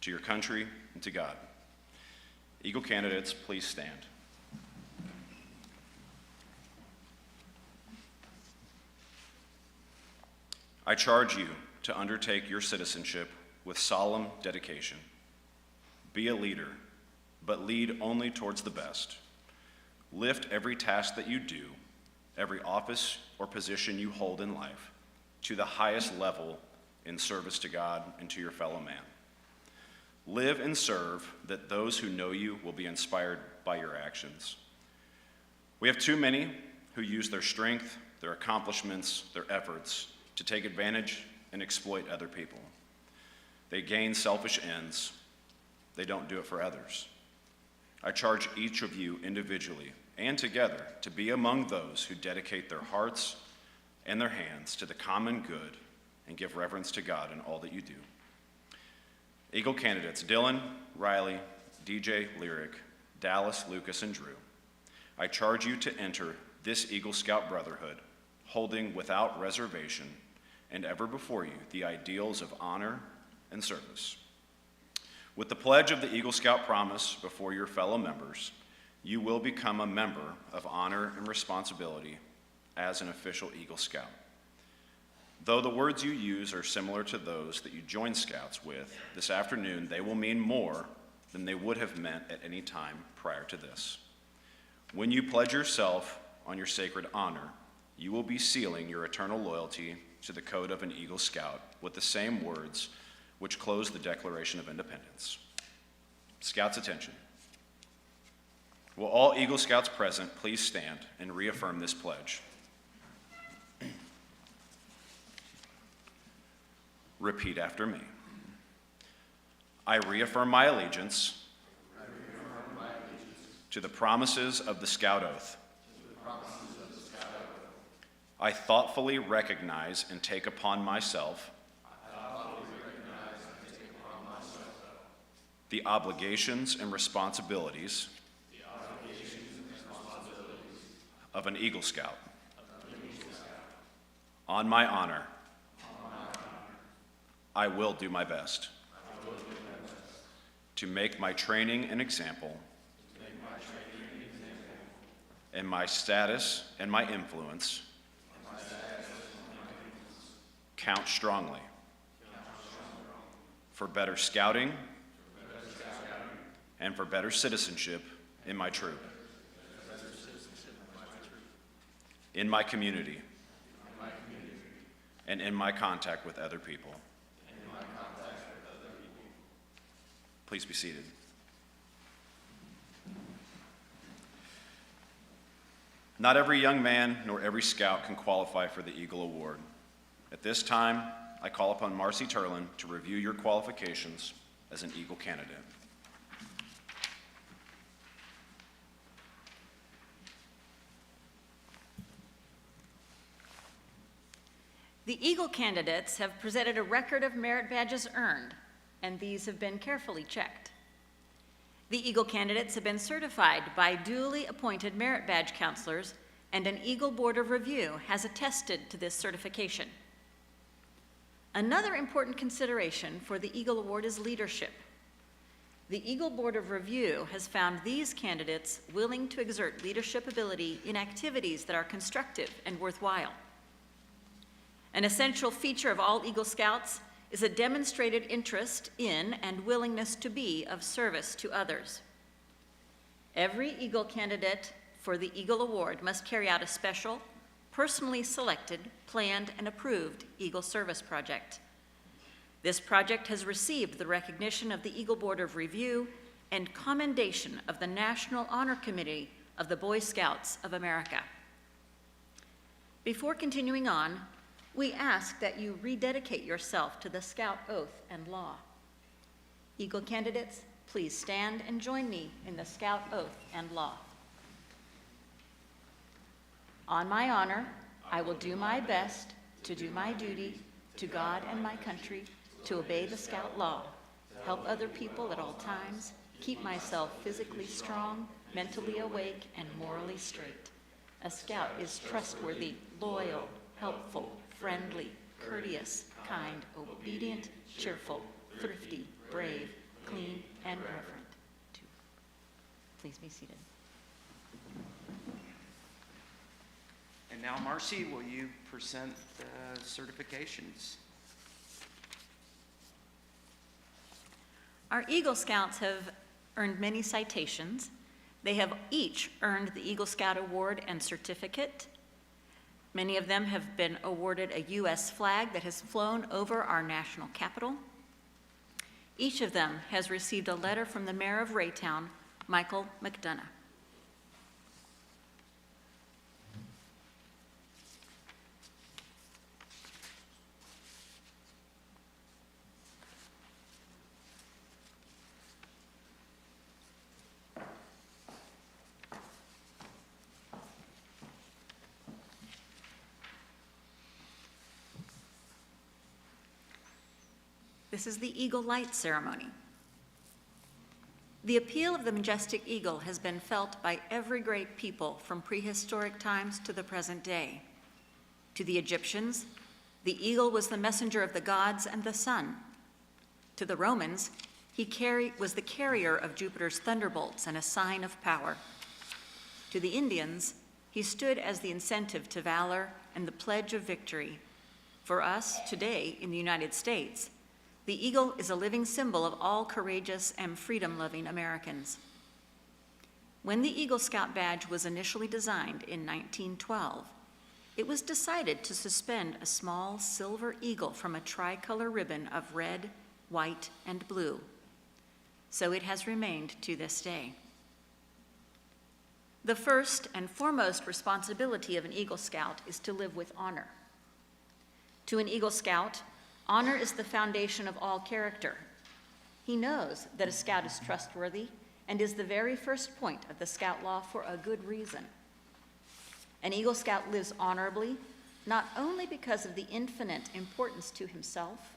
to your country, and to God. Eagle candidates, please stand. I charge you to undertake your citizenship with solemn dedication. Be a leader, but lead only towards the best. Lift every task that you do, every office or position you hold in life, to the highest level in service to God and to your fellow man. Live and serve that those who know you will be inspired by your actions. We have too many who use their strength, their accomplishments, their efforts to take advantage and exploit other people. They gain selfish ends. They don't do it for others. I charge each of you individually and together to be among those who dedicate their hearts and their hands to the common good and give reverence to God in all that you do. Eagle candidates Dylan, Riley, DJ, Lyric, Dallas, Lucas, and Drew, I charge you to enter this Eagle Scout Brotherhood, holding without reservation and ever before you the ideals of honor and service. With the pledge of the Eagle Scout promise before your fellow members, you will become a member of honor and responsibility as an official Eagle Scout. Though the words you use are similar to those that you join Scouts with, this afternoon they will mean more than they would have meant at any time prior to this. When you pledge yourself on your sacred honor, you will be sealing your eternal loyalty to the code of an Eagle Scout with the same words which close the Declaration of Independence. Scouts, attention. Will all Eagle Scouts present please stand and reaffirm this pledge? Repeat after me. I reaffirm my allegiance to the promises of the Scout Oath. I thoughtfully recognize and take upon myself the obligations and responsibilities of an Eagle Scout. On my honor, I will do my best to make my training an example and my status and my influence count strongly for better scouting and for better citizenship in my troop, in my community, and in my contact with other people. Please be seated. Not every young man nor every scout can qualify for the Eagle Award. At this time, I call upon Marcy Turlin to review your qualifications as an Eagle candidate. The Eagle candidates have presented a record of merit badges earned, and these have been carefully checked. The Eagle candidates have been certified by duly appointed merit badge counselors, and an Eagle Board of Review has attested to this certification. Another important consideration for the Eagle Award is leadership. The Eagle Board of Review has found these candidates willing to exert leadership ability in activities that are constructive and worthwhile. An essential feature of all Eagle Scouts is a demonstrated interest in and willingness to be of service to others. Every Eagle candidate for the Eagle Award must carry out a special, personally selected, planned, and approved Eagle Service project. This project has received the recognition of the Eagle Board of Review and commendation of the National Honor Committee of the Boy Scouts of America. Before continuing on, we ask that you rededicate yourself to the Scout oath and law. Eagle candidates, please stand and join me in the Scout oath and law. On my honor, I will do my best to do my duty to God and my country, to obey the Scout law, help other people at all times, keep myself physically strong, mentally awake, and morally straight. A Scout is trustworthy, loyal, helpful, friendly, courteous, kind, obedient, cheerful, thrifty, brave, clean, and reverent. Please be seated. And now, Marcy, will you present the certifications? Our Eagle Scouts have earned many citations. They have each earned the Eagle Scout Award and certificate. Many of them have been awarded a U.S. flag that has flown over our national capital. Each of them has received a letter from the Mayor of Raytown, Michael McDonough. This is the Eagle Light ceremony. The appeal of the majestic eagle has been felt by every great people from prehistoric times to the present day. To the Egyptians, the eagle was the messenger of the gods and the sun. To the Romans, he was the carrier of Jupiter's thunderbolts and a sign of power. To the Indians, he stood as the incentive to valor and the pledge of victory. For us, today, in the United States, the eagle is a living symbol of all courageous and freedom-loving Americans. When the Eagle Scout badge was initially designed in 1912, it was decided to suspend a small silver eagle from a tricolor ribbon of red, white, and blue. So it has remained to this day. The first and foremost responsibility of an Eagle Scout is to live with honor. To an Eagle Scout, honor is the foundation of all character. He knows that a Scout is trustworthy and is the very first point of the Scout law for a good reason. An Eagle Scout lives honorably, not only because of the infinite importance to himself,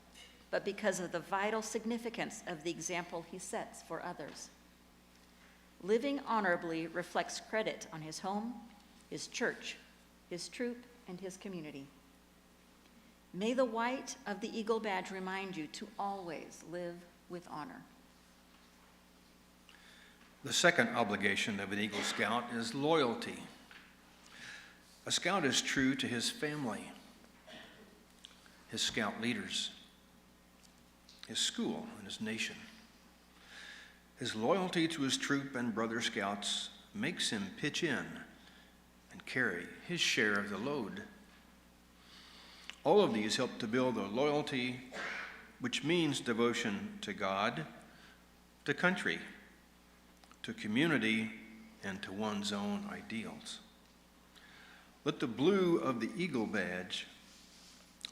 but because of the vital significance of the example he sets for others. Living honorably reflects credit on his home, his church, his troop, and his community. May the white of the Eagle badge remind you to always live with honor. The second obligation of an Eagle Scout is loyalty. A Scout is true to his family, his Scout leaders, his school, and his nation. His loyalty to his troop and brother Scouts makes him pitch in and carry his share of the load. All of these help to build a loyalty, which means devotion to God, to country, to community, and to one's own ideals. Let the blue of the Eagle badge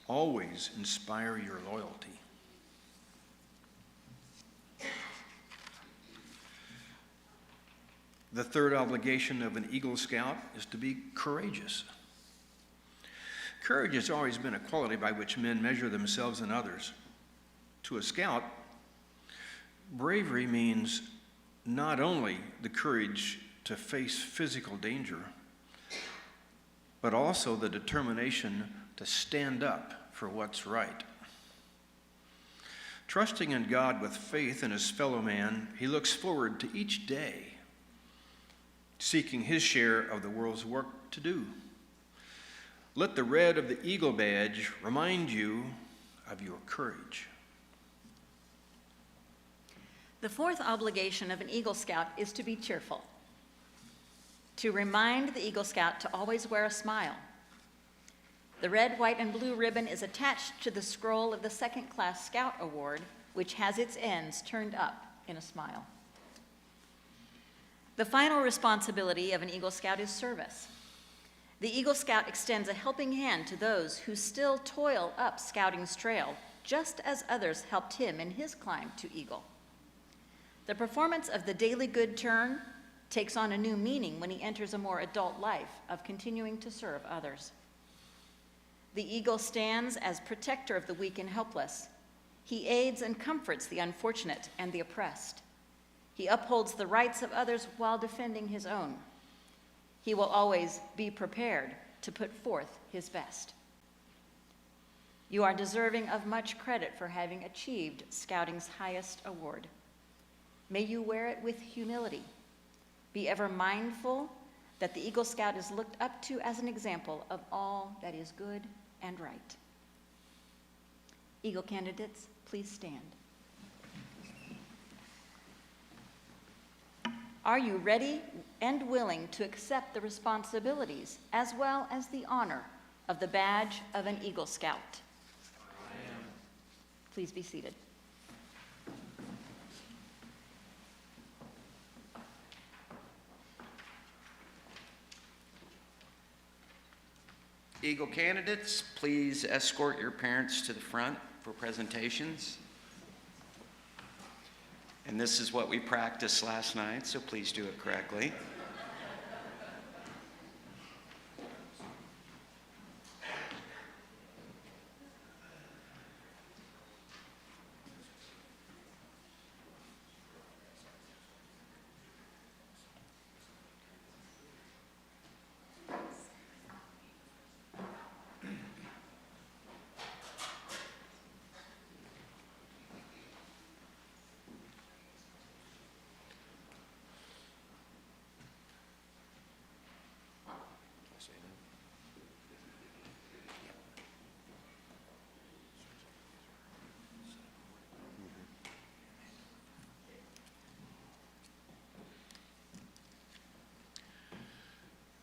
always inspire your loyalty. The third obligation of an Eagle Scout is to be courageous. Courage has always been a quality by which men measure themselves and others. To a Scout, bravery means not only the courage to face physical danger, but also the determination to stand up for what's right. Trusting in God with faith in his fellow man, he looks forward to each day, seeking his share of the world's work to do. Let the red of the Eagle badge remind you of your courage. The fourth obligation of an Eagle Scout is to be cheerful, to remind the Eagle Scout to always wear a smile. The red, white, and blue ribbon is attached to the scroll of the Second-Class Scout Award, which has its ends turned up in a smile. The final responsibility of an Eagle Scout is service. The Eagle Scout extends a helping hand to those who still toil up Scouting's trail, just as others helped him in his climb to Eagle. The performance of the daily good turn takes on a new meaning when he enters a more adult life of continuing to serve others. The Eagle stands as protector of the weak and helpless. He aids and comforts the unfortunate and the oppressed. He upholds the rights of others while defending his own. He will always be prepared to put forth his best. You are deserving of much credit for having achieved Scouting's highest award. May you wear it with humility. Be ever mindful that the Eagle Scout is looked up to as an example of all that is good and right. Eagle candidates, please stand. Are you ready and willing to accept the responsibilities as well as the honor of the badge of an Eagle Scout? I am. Please be seated. Eagle candidates, please escort your parents to the front for presentations. And this is what we practiced last night, so please do it correctly.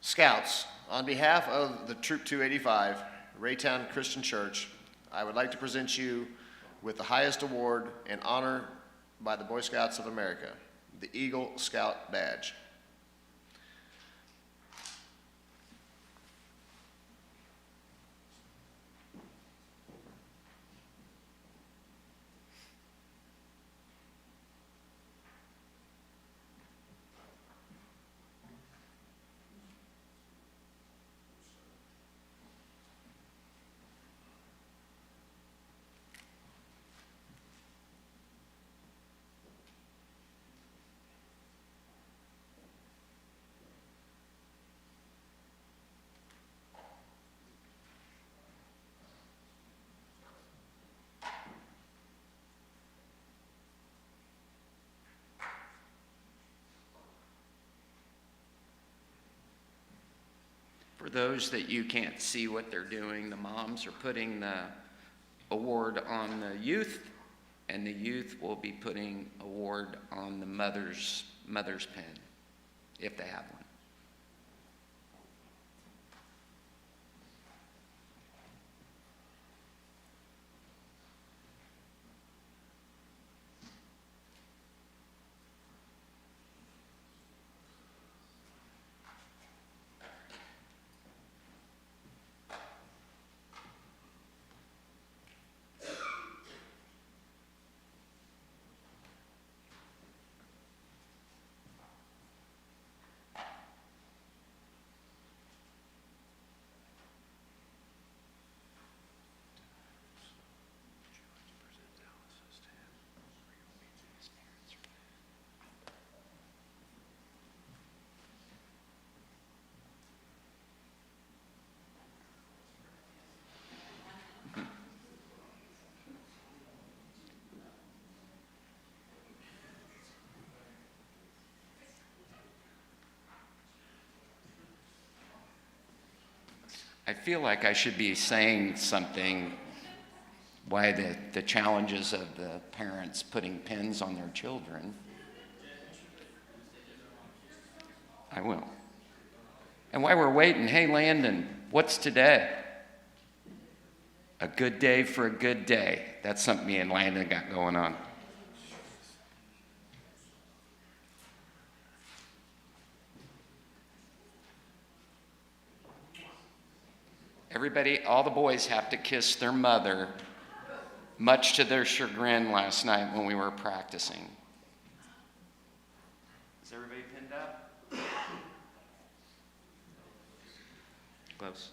Scouts, on behalf of the Troop 285, Raytown Christian Church, I would like to present you with the highest award and honor by the Boy Scouts of America, the Eagle Scout Badge. For those that you can't see what they're doing, the moms are putting the award on the youth, and the youth will be putting award on the mother's pen, if they have one. I feel like I should be saying something, why the challenges of the parents putting pins on their children. I will. And while we're waiting, hey, Landon, what's today? A good day for a good day. That's something me and Landon got going on. Everybody, all the boys have to kiss their mother, much to their chagrin last night when we were practicing. Is everybody pinned up? Close.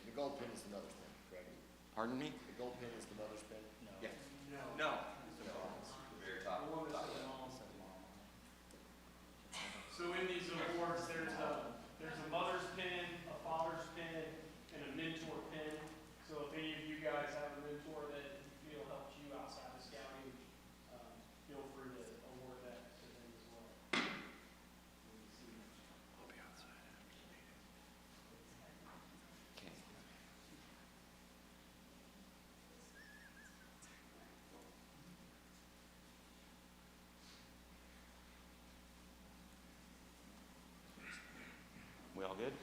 The gold pin is the mother's pin, correct? Pardon me? The gold pin is the mother's pin? Yeah. No. So in these awards, there's a mother's pin, a father's pin, and a mentor pin. So if any of you guys have a mentor that you feel helps you outside of scouting, feel free to award that to them as well. Okay. We all good?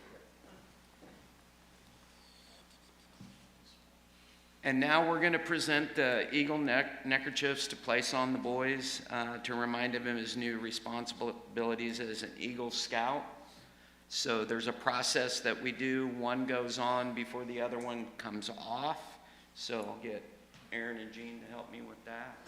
And now we're going to present the Eagle neckerchiefs to place on the boys to remind him of his new responsibilities as an Eagle Scout. So there's a process that we do. One goes on before the other one comes off. So I'll get Aaron and Jean to help me with that.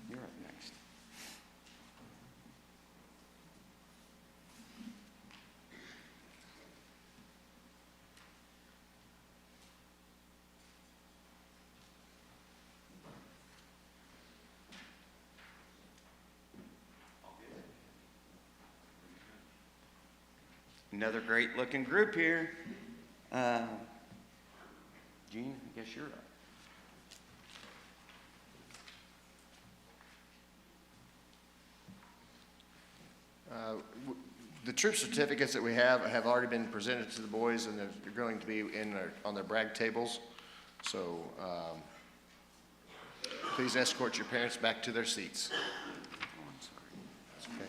You're up next. Another great looking group here. Gene, I guess you're up. The troop certificates that we have already been presented to the boys, and they're going to be on their brag tables. So please escort your parents back to their seats. That's okay.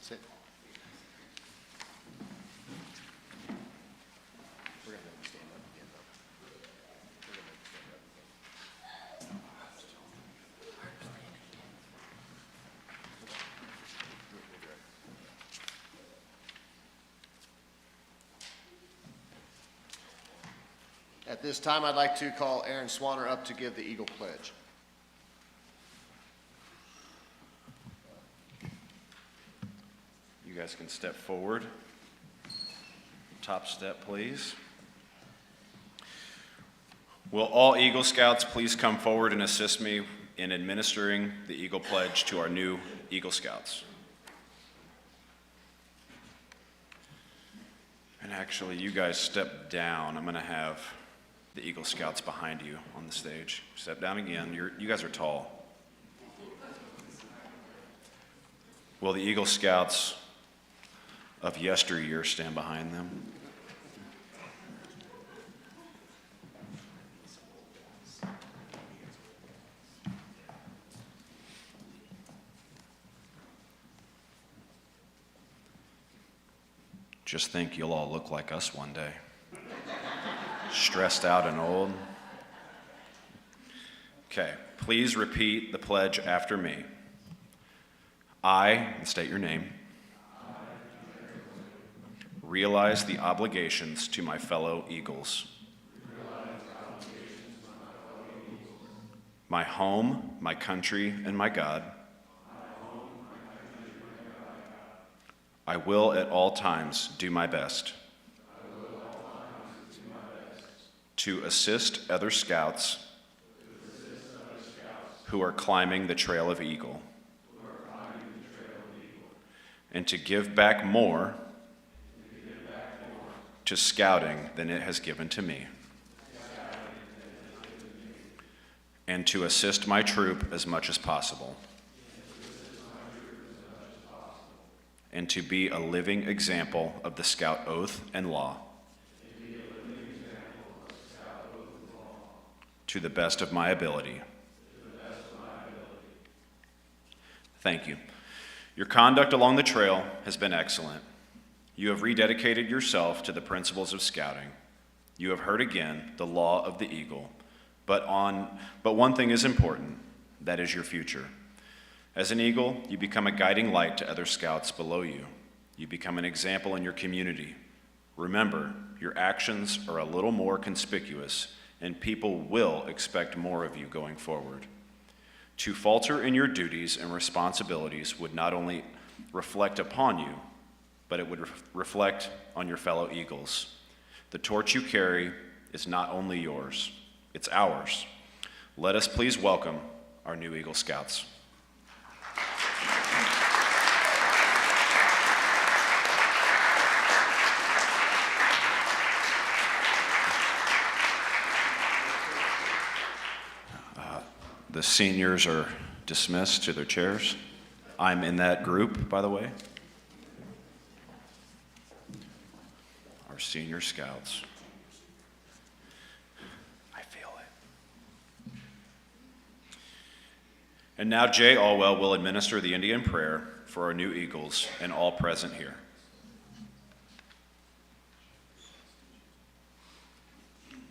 Sit. At this time, I'd like to call Aaron Swanner up to give the Eagle Pledge. You guys can step forward. Top step, please. Will all Eagle Scouts please come forward and assist me in administering the Eagle Pledge to our new Eagle Scouts? And actually, you guys step down. I'm going to have the Eagle Scouts behind you on the stage. Step down again. You guys are tall. Will the Eagle Scouts of yesteryear stand behind them? Just think you'll all look like us one day. Stressed out and old. Okay, please repeat the pledge after me. I, and state your name, realize the obligations to my fellow Eagles. My home, my country, and my God. I will at all times do my best to assist other scouts who are climbing the Trail of Eagle and to give back more to scouting than it has given to me, and to assist my troop as much as possible, and to be a living example of the Scout oath and law to the best of my ability. Thank you. Your conduct along the trail has been excellent. You have rededicated yourself to the principles of scouting. You have heard again the law of the eagle. But one thing is important, that is your future. As an eagle, you become a guiding light to other scouts below you. You become an example in your community. Remember, your actions are a little more conspicuous, and people will expect more of you going forward. To falter in your duties and responsibilities would not only reflect upon you, but it would reflect on your fellow Eagles. The torch you carry is not only yours, it's ours. Let us please welcome our new Eagle Scouts. The seniors are dismissed to their chairs. I'm in that group, by the way. Our senior scouts. I feel it. And now Jay Allwell will administer the Indian prayer for our new Eagles and all present here.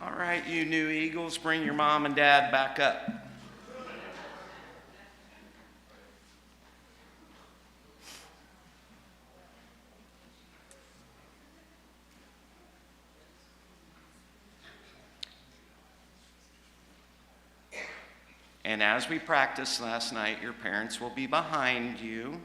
All right, you new Eagles, bring your mom and dad back up. And as we practiced last night, your parents will be behind you.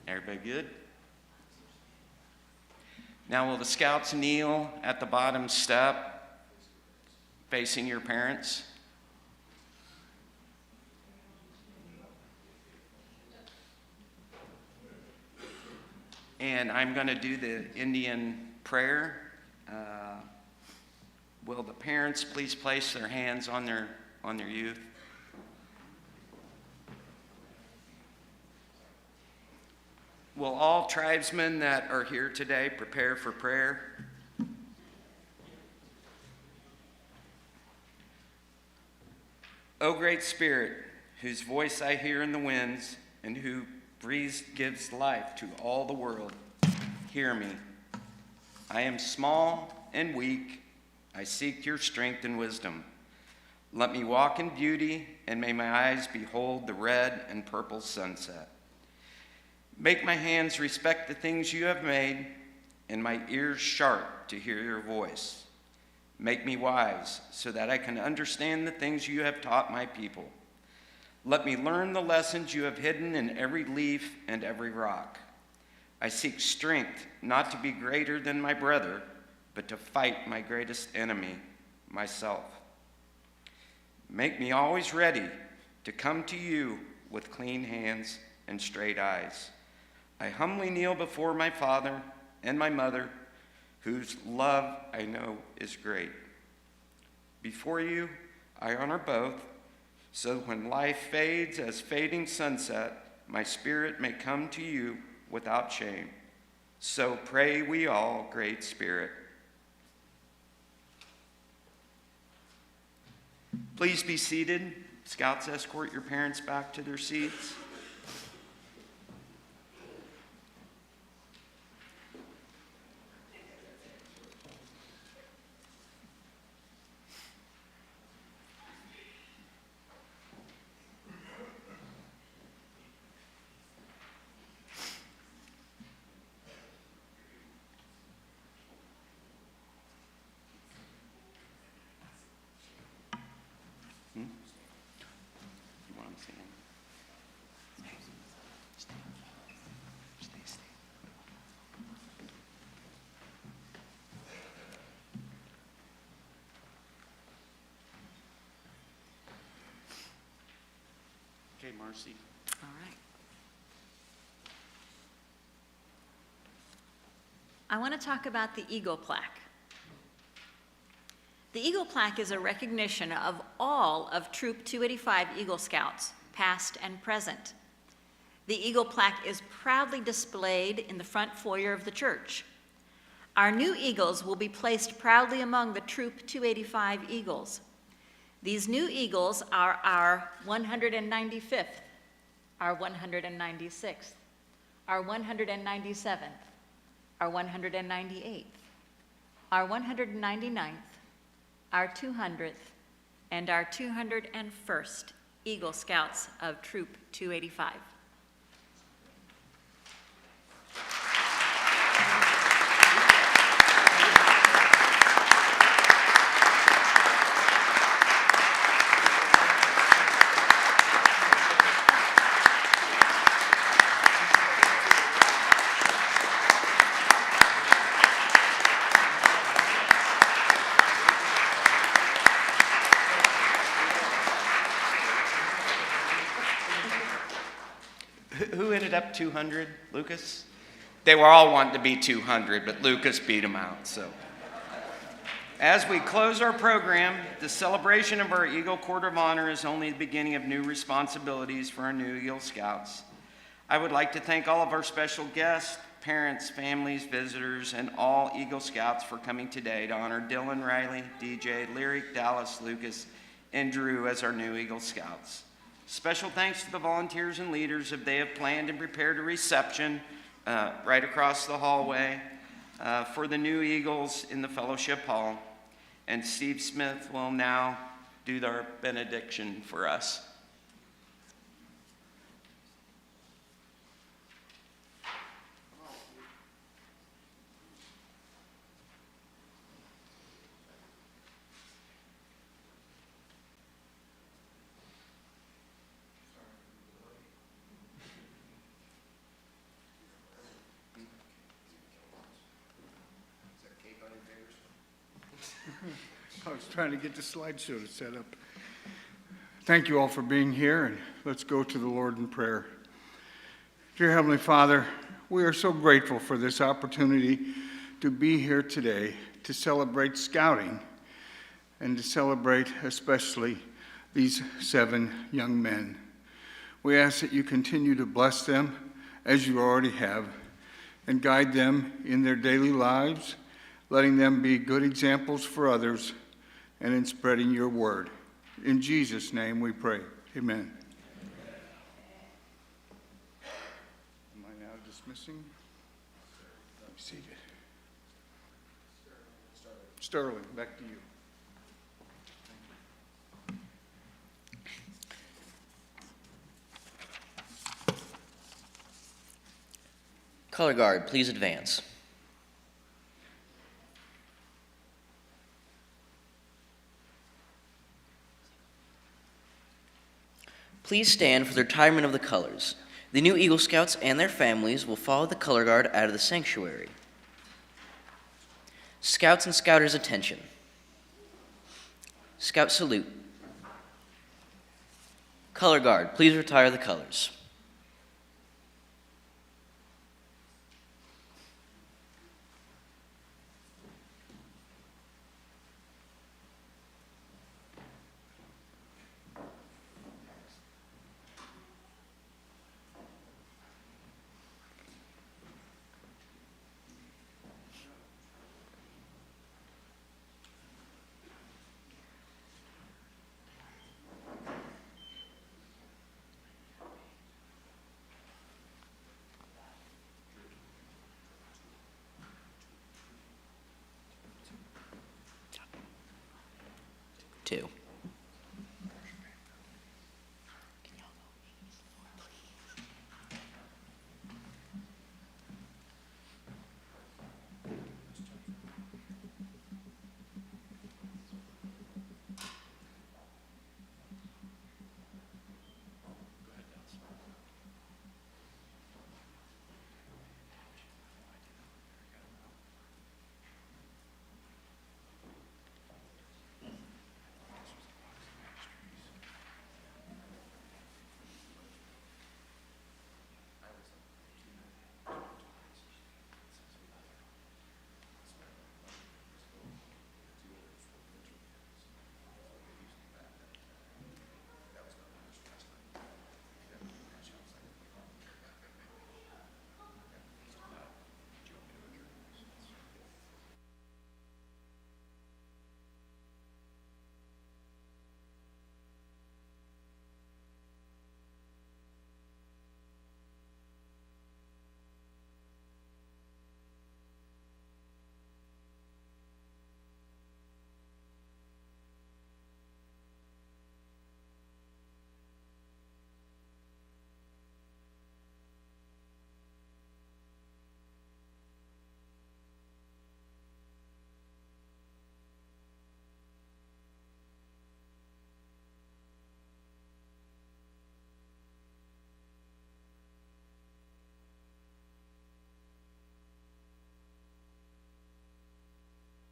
Everybody good? Now will the scouts kneel at the bottom step, facing your parents? And I'm going to do the Indian prayer. Will the parents please place their hands on their youth? Will all tribesmen that are here today prepare for prayer? O Great Spirit, whose voice I hear in the winds, and who gives life to all the world. Hear me. I am small and weak. I seek your strength and wisdom. Let me walk in beauty, and may my eyes behold the red and purple sunset. Make my hands respect the things you have made, and my ears sharp to hear your voice. Make me wise, so that I can understand the things you have taught my people. Let me learn the lessons you have hidden in every leaf and every rock. I seek strength not to be greater than my brother, but to fight my greatest enemy, myself. Make me always ready to come to you with clean hands and straight eyes. I humbly kneel before my father and my mother, whose love I know is great. Before you, I honor both, so when life fades as fading sunset, my spirit may come to you without shame. So pray we all, Great Spirit. Please be seated. Scouts, escort your parents back to their seats. You want them singing? Stay. Okay, Marcy. All right. I want to talk about the Eagle Plaque. The Eagle Plaque is a recognition of all of Troop 285 Eagle Scouts, past and present. The Eagle Plaque is proudly displayed in the front foyer of the church. Our new Eagles will be placed proudly among the Troop 285 Eagles. These new Eagles are our 195th, our 196th, our 197th, our 198th, our 199th, our 200th, and our 201st Eagle Scouts of Troop 285. Who ended up 200, Lucas? They were all wanting to be 200, but Lucas beat them out, so. As we close our program, the celebration of our Eagle Court of Honor is only the beginning of new responsibilities for our new Eagle Scouts. I would like to thank all of our special guests, parents, families, visitors, and all Eagle Scouts for coming today to honor Dylan, Riley, DJ, Lyric, Dallas, Lucas, and Drew as our new Eagle Scouts. Special thanks to the volunteers and leaders if they have planned and prepared a reception right across the hallway for the new Eagles in the Fellowship Hall. And Steve Smith will now do our benediction for us. I was trying to get the slideshow to set up. Thank you all for being here, and let's go to the Lord in prayer. Dear Heavenly Father, we are so grateful for this opportunity to be here today to celebrate scouting and to celebrate especially these 7 young men. We ask that you continue to bless them as you already have and guide them in their daily lives, letting them be good examples for others and in spreading your word. In Jesus' name we pray. Amen. missing? Seated. Sterling, back to you. Color Guard, please advance. Please stand for the retirement of the colors. The new Eagle Scouts and their families will follow the Color Guard out of the sanctuary. Scouts and Scouters, attention. Scout salute. Color Guard, please retire the colors. Two.